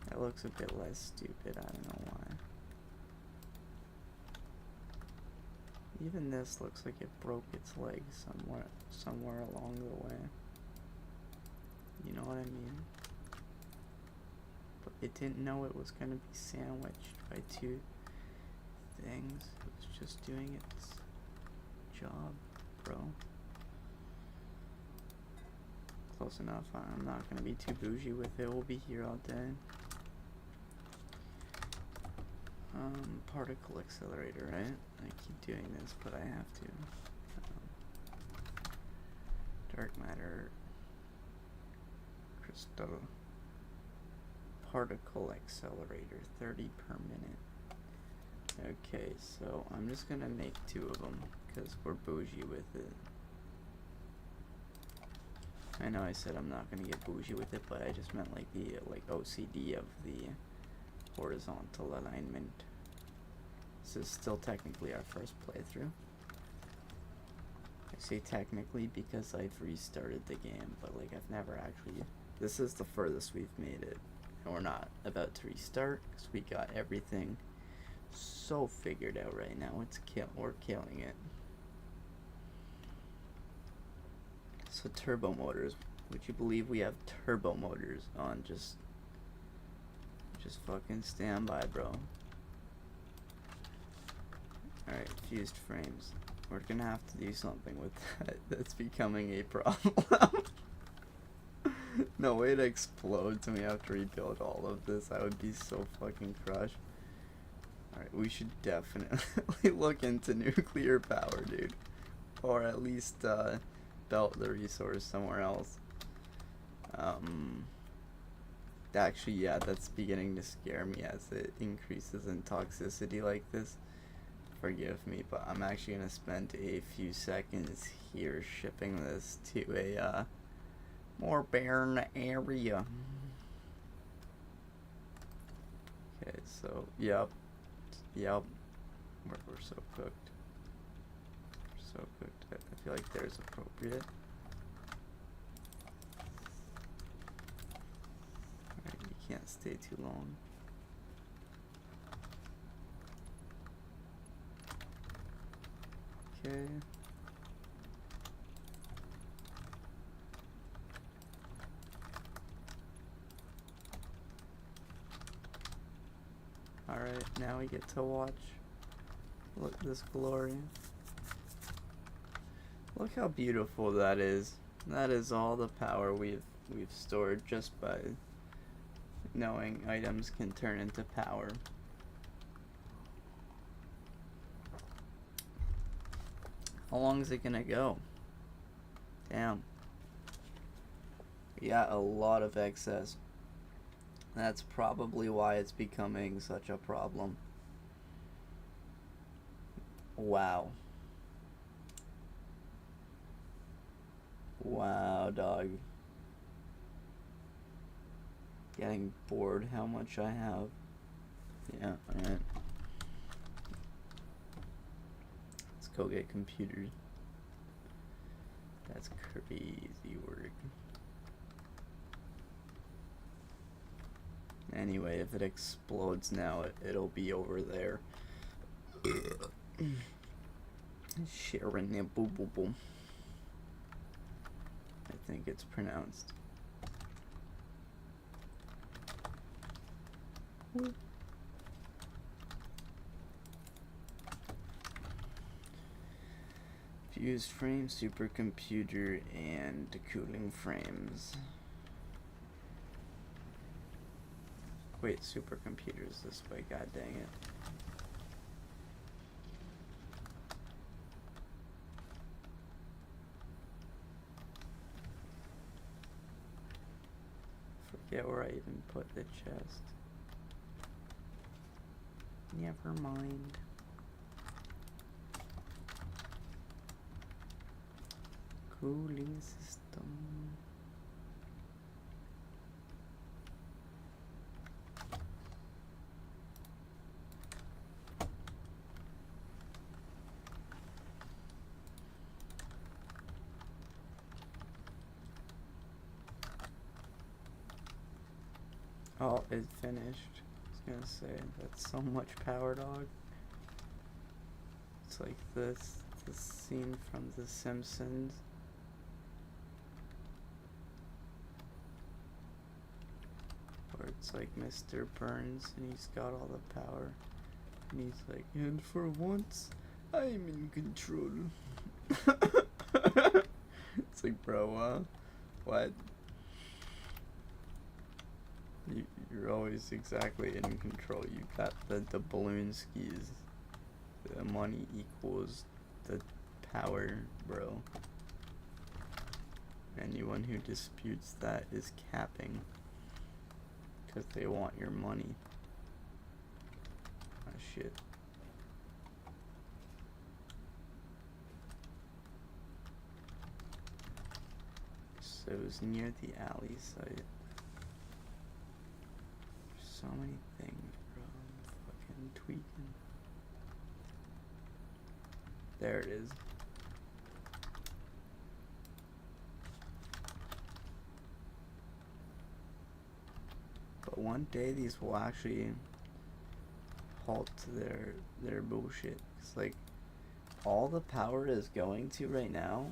That looks a bit less stupid, I don't know why. Even this looks like it broke its leg somewhere along the way. You know what I mean? But it didn't know it was gonna be sandwiched by two things. It was just doing its job, bro. Close enough. I'm not gonna be too bougie with it. We'll be here all day. Particle accelerator, right? I keep doing this, but I have to. Dark matter crystal particle accelerator, 30 per minute. Okay, so I'm just gonna make 2 of them because we're bougie with it. I know I said I'm not gonna get bougie with it, but I just meant like the OCD of the horizontal alignment. This is still technically our first playthrough. I say technically because I've restarted the game, but like I've never actually. This is the furthest we've made it, and we're not about to restart because we got everything so figured out right now. We're killing it. So turbo motors. Would you believe we have turbo motors on? Just fucking stand by, bro. Alright, fused frames. We're gonna have to do something with that. That's becoming a problem. No way to explode to me have to rebuild all of this. I would be so fucking crushed. Alright, we should definitely look into nuclear power, dude. Or at least belt the resource somewhere else. Actually, yeah, that's beginning to scare me as it increases in toxicity like this. Forgive me, but I'm actually gonna spend a few seconds here shipping this to a more barren area. Okay, so yep, we're so cooked. We're so cooked. I feel like there's appropriate. Alright, you can't stay too long. Okay. Alright, now we get to watch. Look this glory. Look how beautiful that is. That is all the power we've stored just by knowing items can turn into power. How long is it gonna go? Damn. We got a lot of excess. That's probably why it's becoming such a problem. Wow. Wow, dog. Getting bored how much I have. Yeah, alright. Let's go get computers. That's crazy work. Anyway, if it explodes now, it'll be over there. Sharon, yeah, boom, boom, boom. I think it's pronounced. Fused frame, supercomputer, and cooling frames. Wait, supercomputers this way, god dang it. Forget where I even put the chest. Never mind. Cooling system. Oh, it finished. I was gonna say, that's so much power, dog. It's like this scene from The Simpsons. Where it's like Mr. Burns and he's got all the power. And he's like, and for once, I'm in control. It's like, bro, what? You're always exactly in control. You got the balloon skis. The money equals the power, bro. Anyone who disputes that is capping. Because they want your money. Ah, shit. So it was near the alley site. So many things, bro. I'm fucking tweaking. There it is. But one day these will actually halt their bullshit. It's like all the power is going to right now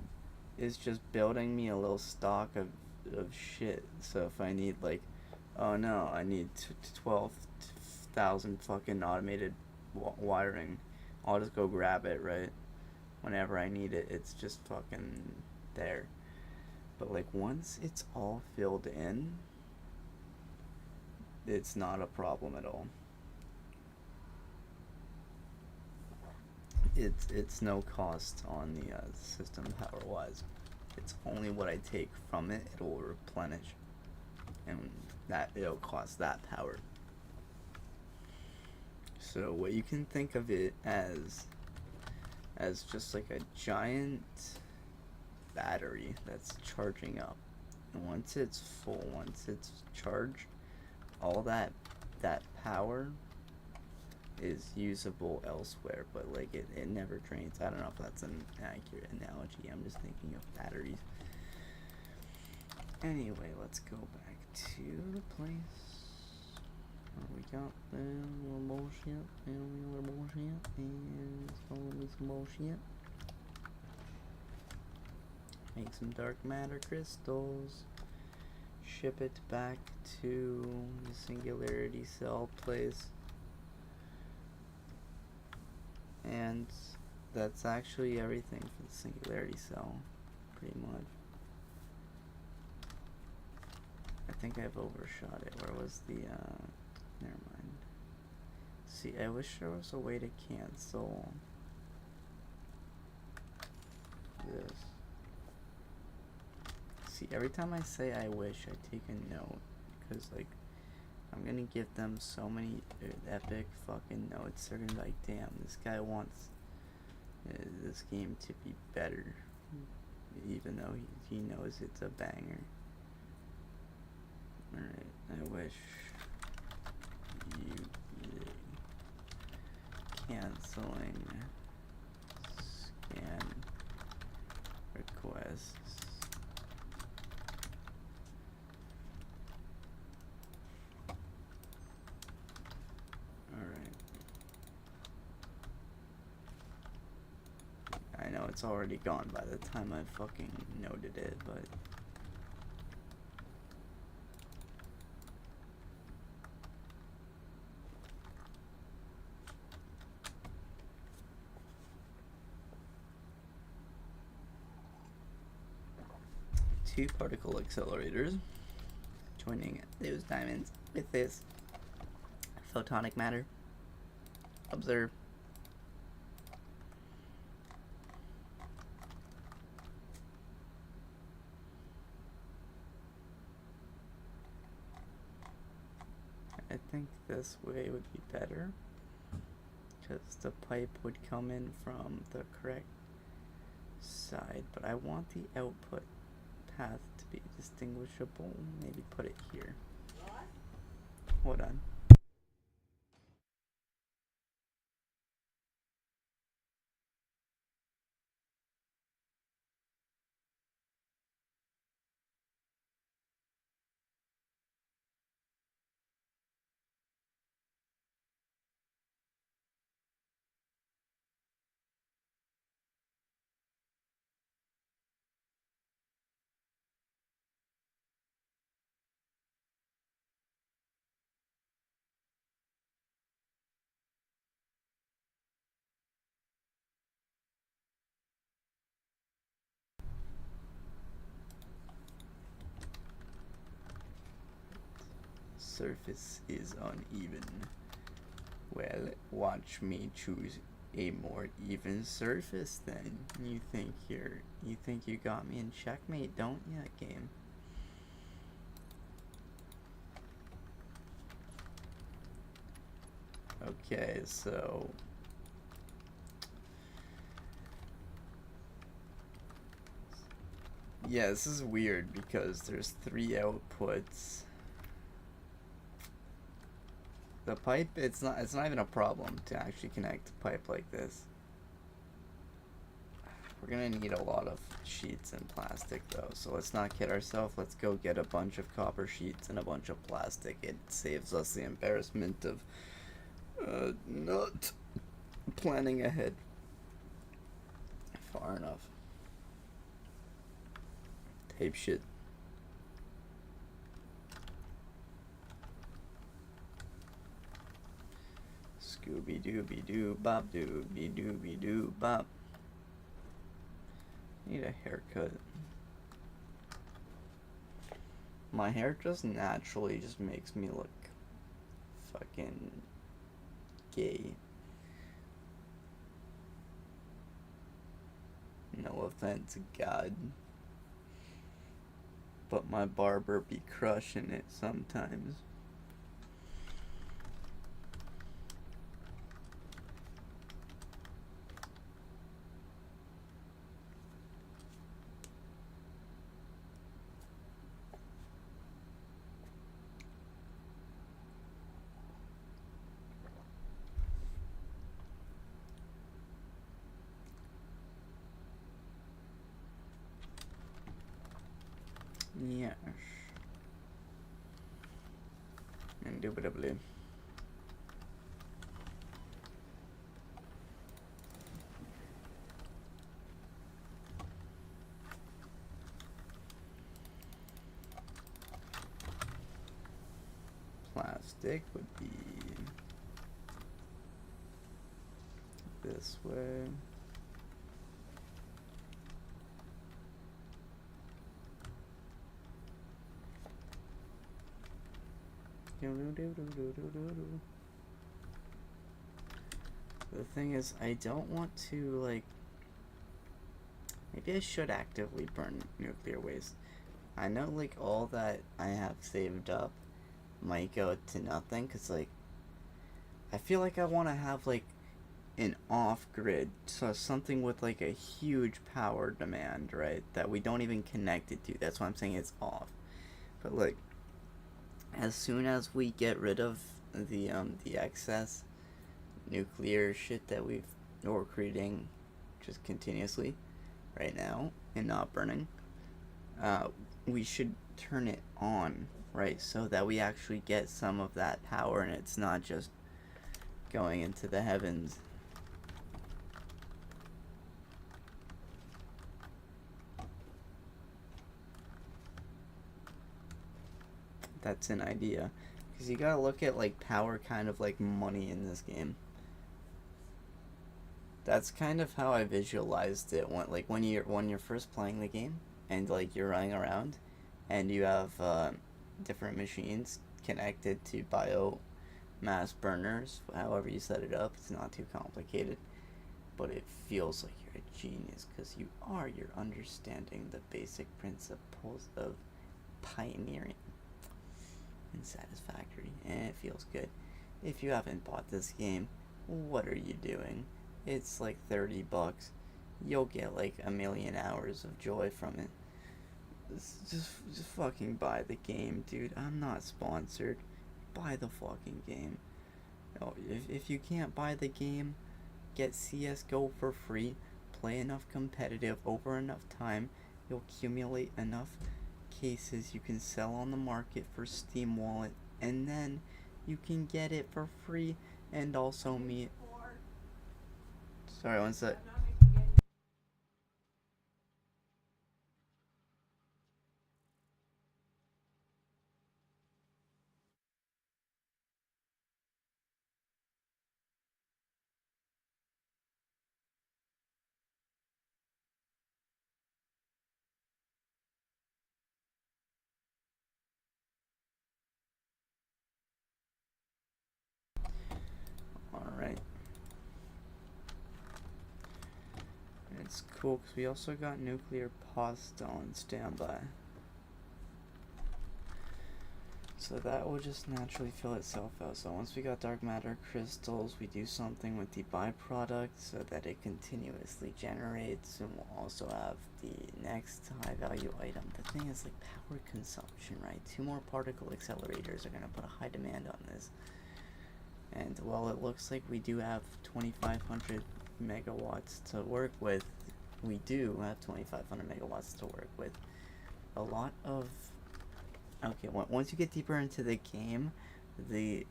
is just building me a little stock of shit. So if I need like, oh no, I need 12,000 fucking automated wiring, I'll just go grab it, right? Whenever I need it, it's just fucking there. But like once it's all filled in, it's not a problem at all. It's no cost on the system power wise. It's only what I take from it, it'll replenish, and that it'll cost that power. So what you can think of it as just like a giant battery that's charging up, and once it's full, once it's charged, all that power is usable elsewhere, but like it never drains. I don't know if that's an accurate analogy. I'm just thinking of batteries. Anyway, let's go back to the place where we got the little bullshit and the other bullshit, and it's gonna be some bullshit. Make some dark matter crystals. Ship it back to the singularity cell place. And that's actually everything for the singularity cell, pretty much. I think I've overshot it. Where was the, never mind. See, I wish there was a way to cancel this. See, every time I say I wish, I take a note. Because, like, I'm gonna give them so many epic fucking notes. They're gonna be like, damn, this guy wants this game to be better. Even though he knows it's a banger. Alright, I wish you canceling scan requests. Alright. I know it's already gone by the time I fucking noted it, but two particle accelerators joining those diamonds with this photonic matter. Observe. I think this way would be better because the pipe would come in from the correct side, but I want the output path to be distinguishable. Maybe put it here. Hold on. Surface is uneven. Well, watch me choose a more even surface then. You think you got me in checkmate, don't ya, game? Okay, so yeah, this is weird because there's three outputs. The pipe, it's not even a problem to actually connect a pipe like this. We're gonna need a lot of sheets and plastic though, so let's not kid ourselves. Let's go get a bunch of copper sheets and a bunch of plastic. It saves us the embarrassment of not planning ahead far enough. Tape shit. Scooby Dooby Doo Bop Dooby Dooby Doo Bop. Need a haircut. My hair just naturally just makes me look fucking gay. No offense, God. But my barber be crushing it sometimes. Yes. Indubitably. Plastic would be this way. The thing is, I don't want to, like, maybe I should actively burn nuclear waste. I know, like, all that I have saved up might go to nothing, because, like, I feel like I want to have, like, an off-grid, so something with, like, a huge power demand, right, that we don't even connect it to. That's why I'm saying it's off. But, like, as soon as we get rid of the excess nuclear shit that we're creating just continuously right now and not burning, we should turn it on, right, so that we actually get some of that power and it's not just going into the heavens. That's an idea, because you gotta look at, like, power kind of like money in this game. That's kind of how I visualized it when you're first playing the game and, like, you're running around and you have different machines connected to biomass burners. However you set it up, it's not too complicated, but it feels like you're a genius because you're understanding the basic principles of pioneering and satisfactory, and it feels good. If you haven't bought this game, what are you doing? It's like $30. You'll get like a million hours of joy from it. Just fucking buy the game, dude. I'm not sponsored. Buy the fucking game. No, if you can't buy the game, get CSGO for free. Play enough competitive over enough time. You'll accumulate enough cases you can sell on the market for Steam Wallet, and then you can get it for free and also meet. Sorry, one sec. Alright. It's cool because we also got nuclear pasta on standby. So that will just naturally fill itself out. So once we got dark matter crystals, we do something with the byproduct so that it continuously generates, and we'll also have the next high value item. The thing is, like, power consumption, right? 2 more particle accelerators are going to put a high demand on this. And while it looks like we do have 2,500 megawatts to work with, we do have 2,500 megawatts to work with. A lot of... Okay, once you get deeper into the game, the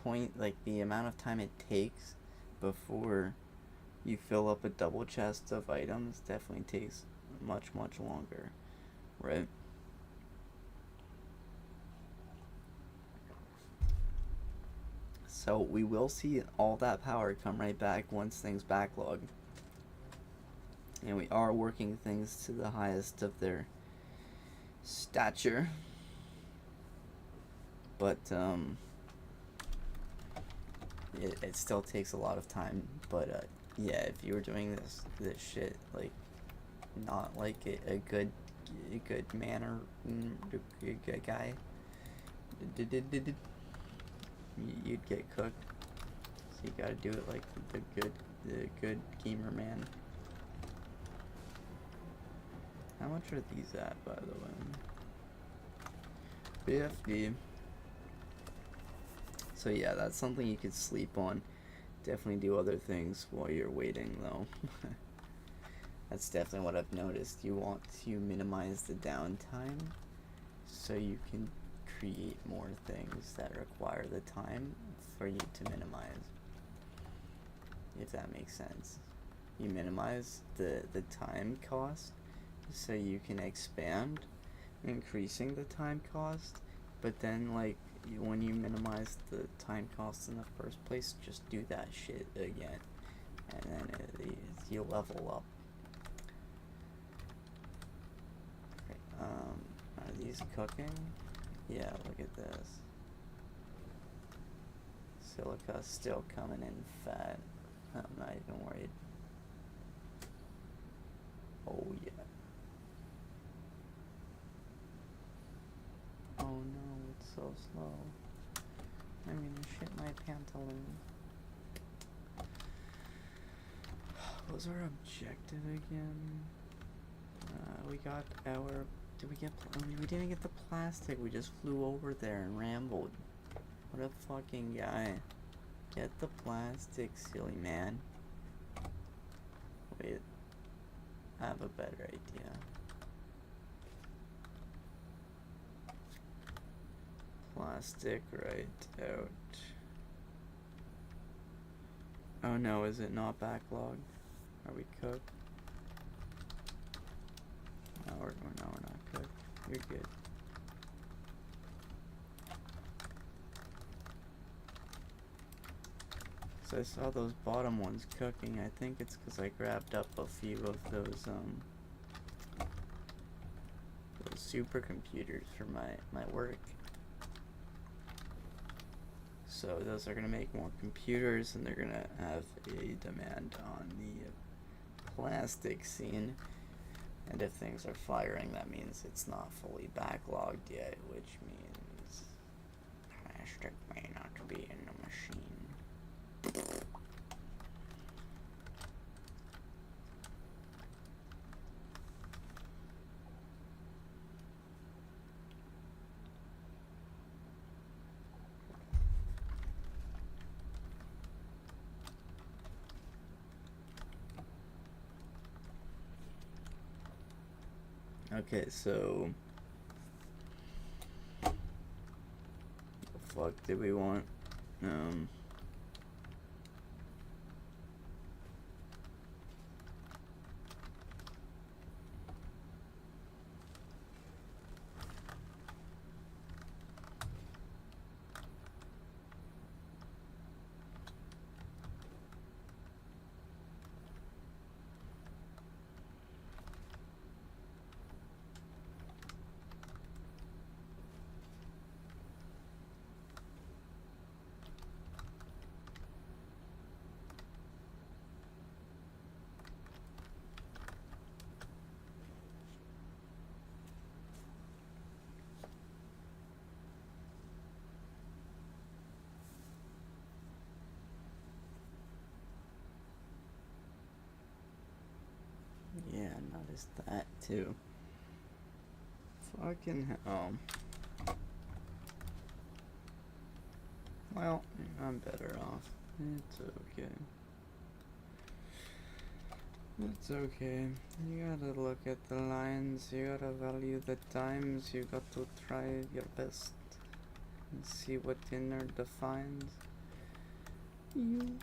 point, like, the amount of time it takes before you fill up a double chest of items definitely takes much longer, right? So we will see all that power come right back once things backlog. And we are working things to the highest of their stature. But it still takes a lot of time. But yeah, if you were doing this shit, like, not like a good manner, a good guy, you'd get cooked. So you gotta do it like the good gamer man. How much are these at, by the way? 50. So yeah, that's something you could sleep on. Definitely do other things while you're waiting, though. That's definitely what I've noticed. You want to minimize the downtime so you can create more things that require the time for you to minimize. If that makes sense. You minimize the time cost so you can expand, increasing the time cost, but then, like, when you minimize the time cost in the first place, just do that shit again. and then you level up. Okay, are these cooking? Yeah, look at this. Silica's still coming in fat. I'm not even worried. Oh yeah. Oh no, it's so slow. I'm gonna shit my pantaloon. What was our objective again? We got our... Did we get... we didn't get the plastic. We just flew over there and rambled. What a fucking guy. Get the plastic, silly man. Wait. I have a better idea. Plastic right out. Oh no, is it not backlogged? Are we cooked? No, we're not cooked. You're good. So I saw those bottom ones cooking. I think it's because I grabbed up a few of those supercomputers for my work. So those are gonna make more computers, and they're gonna have a demand on the plastic scene. And if things are firing, that means it's not fully backlogged yet, which means plastic may not be in the machine. Okay, so the fuck did we want? Yeah, I noticed that too. Fucking hell. Well, I'm better off. It's okay. It's okay. You gotta look at the lines, you gotta value the times, you got to try your best and see what dinner defines you.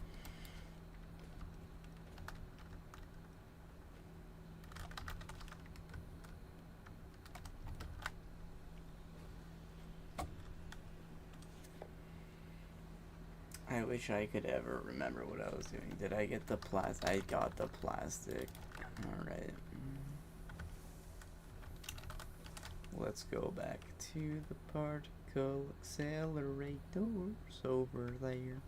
I wish I could ever remember what I was doing. Did I get the plastic? I got the plastic. Alright. Let's go back to the particle accelerators over there.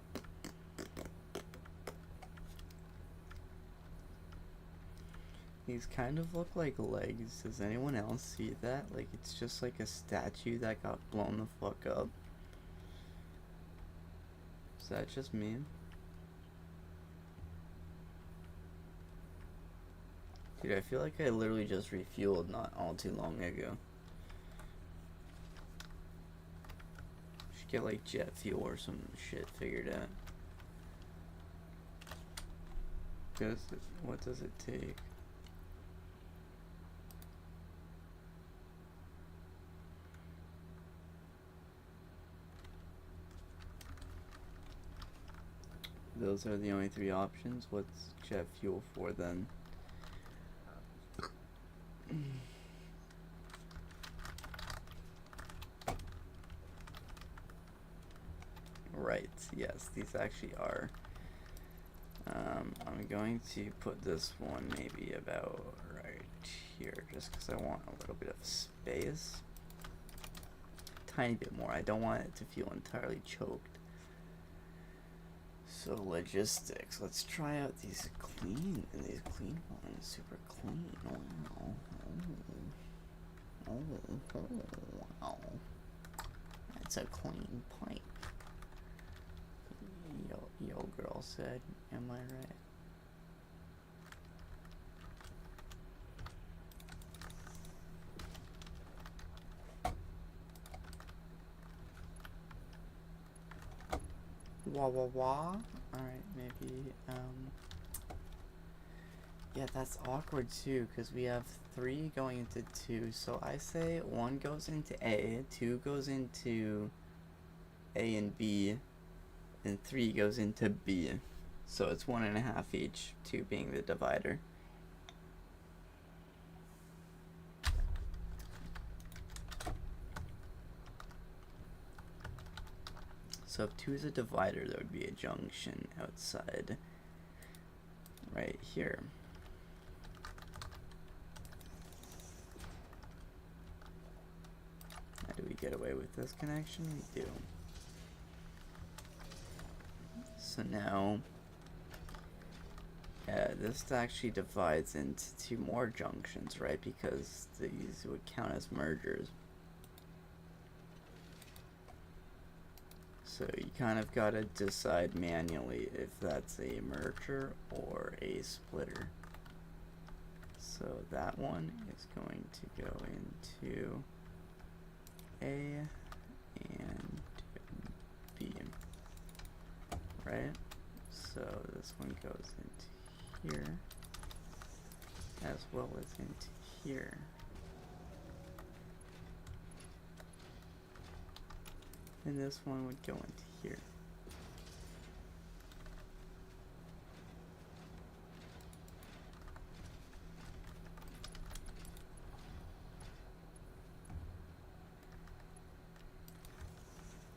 These kind of look like legs. Does anyone else see that? Like, it's just like a statue that got blown the fuck up. Is that just me? Dude, I feel like I literally just refueled not all too long ago. Should get like jet fuel or some shit figured out. What does it take? Those are the only three options. What's jet fuel for then? Right, yes, these actually are I'm going to put this one maybe about right here, just because I want a little bit of space. Tiny bit more. I don't want it to feel entirely choked. So logistics. Let's try out these clean ones. Super clean. Wow. Oh, wow. That's a clean pipe. Yo girl said, am I right? Wah wah wah. Alright, maybe, yeah, that's awkward too, because we have 3 going into 2. So I say 1 goes into A, 2 goes into A and B, and 3 goes into B. So it's 1.5 each, 2 being the divider. So if 2 is a divider, there would be a junction outside right here. How do we get away with this connection? We do. So now, this actually divides into 2 more junctions, right? Because these would count as mergers. So you kind of gotta decide manually if that's a merger or a splitter. So that one is going to go into A and B, right? So this one goes into here as well as into here. And this one would go into here.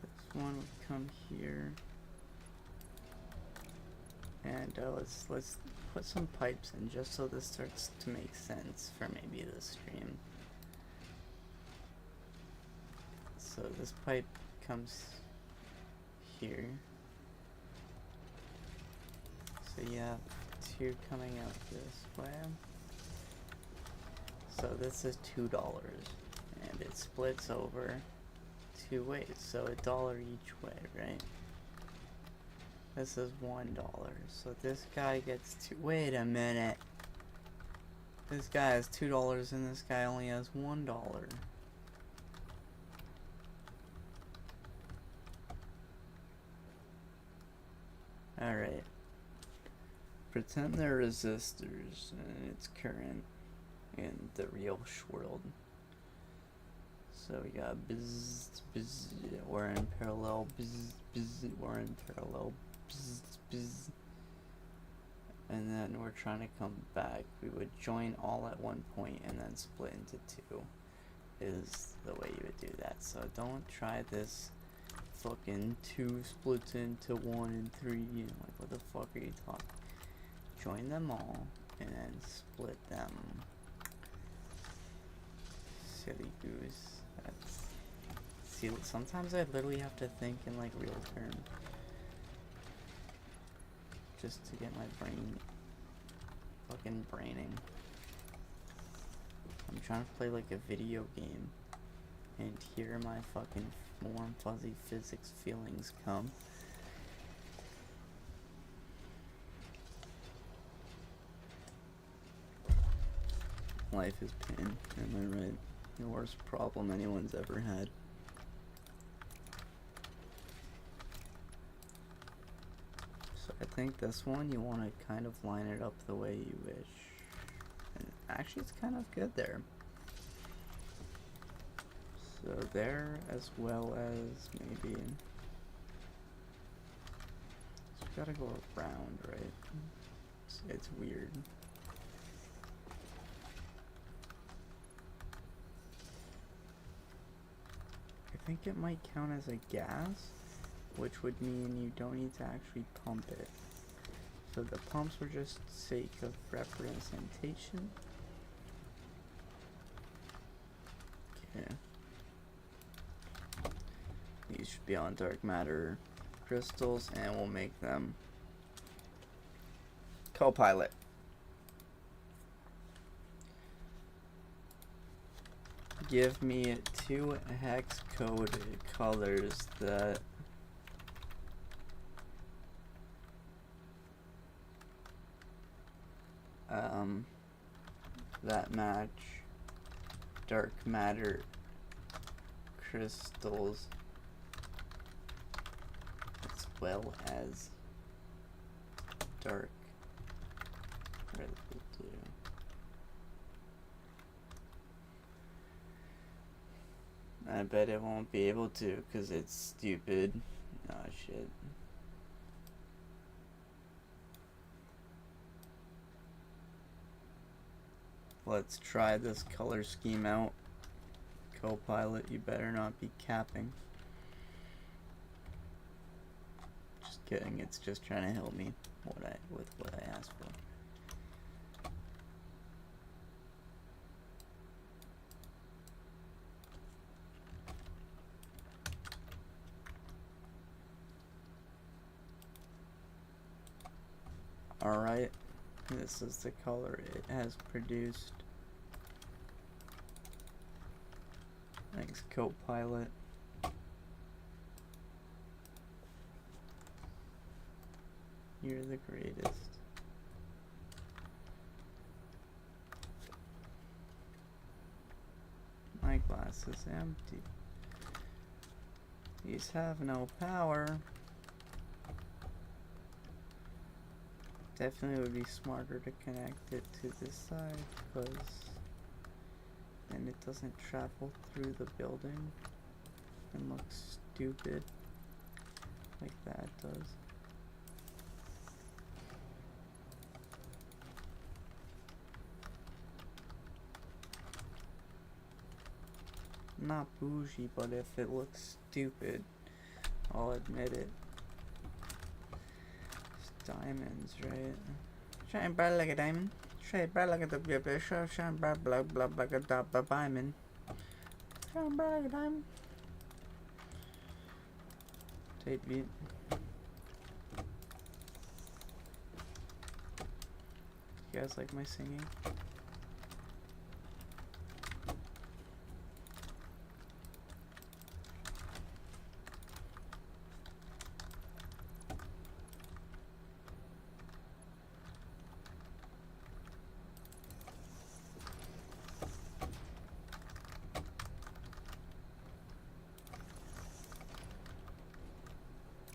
This one would come here. And let's put some pipes in just so this starts to make sense for maybe the stream. So this pipe comes here. So you have 2 coming out this way. So this is $2, and it splits over 2 ways, so $1 each way, right? This is $1, so this guy gets 2. Wait a minute. This guy has $2 and this guy only has $1. Alright. Pretend they're resistors and it's current in the real world. So we got bzz, bzz, we're in parallel, bzz, bzz, we're in parallel, bzz, bzz. And then we're trying to come back. We would join all at one point and then split into 2 is the way you would do that. So don't try this fucking 2 splits into 1 and 3 and like what the fuck are you talking? Join them all and then split them. Silly goose. That's, see, sometimes I literally have to think in like real terms just to get my brain fucking braining. I'm trying to play like a video game and hear my fucking warm fuzzy physics feelings come. Life is pain, am I right? The worst problem anyone's ever had. So I think this one you want to kind of line it up the way you wish. And actually it's kind of good there. So there, as well as maybe, so we gotta go around, right? It's weird. I think it might count as a gas, which would mean you don't need to actually pump it. both of the pumps for just sake of representation. Okay. These should be on dark matter crystals, and we'll make them co-pilot. Give me 2 hex code colors that that match dark matter crystals as well as dark red blue. I bet it won't be able to because it's stupid. Oh shit. Let's try this color scheme out. Copilot, you better not be capping. Just kidding, it's just trying to help me with what I asked for. Alright, this is the color it has produced. Thanks, Copilot. You're the greatest. My glass is empty. These have no power. Definitely would be smarter to connect it to this side, because then it doesn't travel through the building and look stupid like that does. Not bougie, but if it looks stupid, I'll admit it. Diamonds, right? Shine bright like a diamond. Shine bright like a shine bright like a diamond. Shine bright like a diamond. Tape beat. You guys like my singing?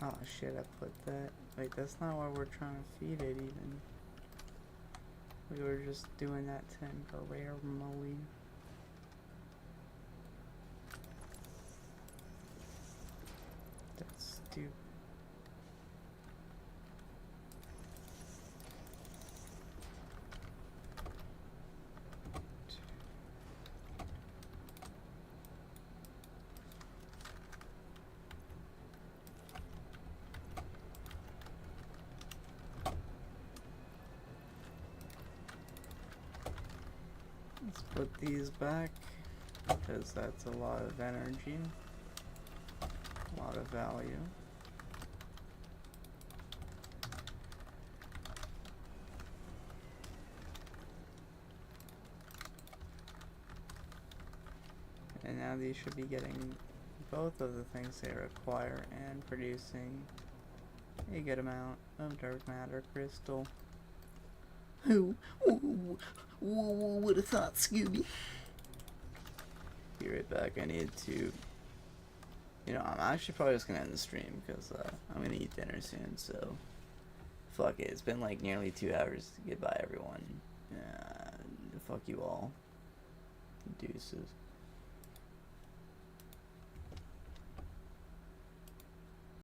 Oh shit, I put that. Wait, that's not why we're trying to feed it even. We were just doing that temporarily. That's stupid. Let's put these back, because that's a lot of energy, a lot of value. And now these should be getting both of the things they require and producing a good amount of dark matter crystal. Who would have thought, Scooby? Be right back. I need to, I'm actually probably just gonna end the stream because I'm gonna eat dinner soon. So, fuck it. It's been like nearly 2 hours. Goodbye, everyone. Fuck you all. Deuces.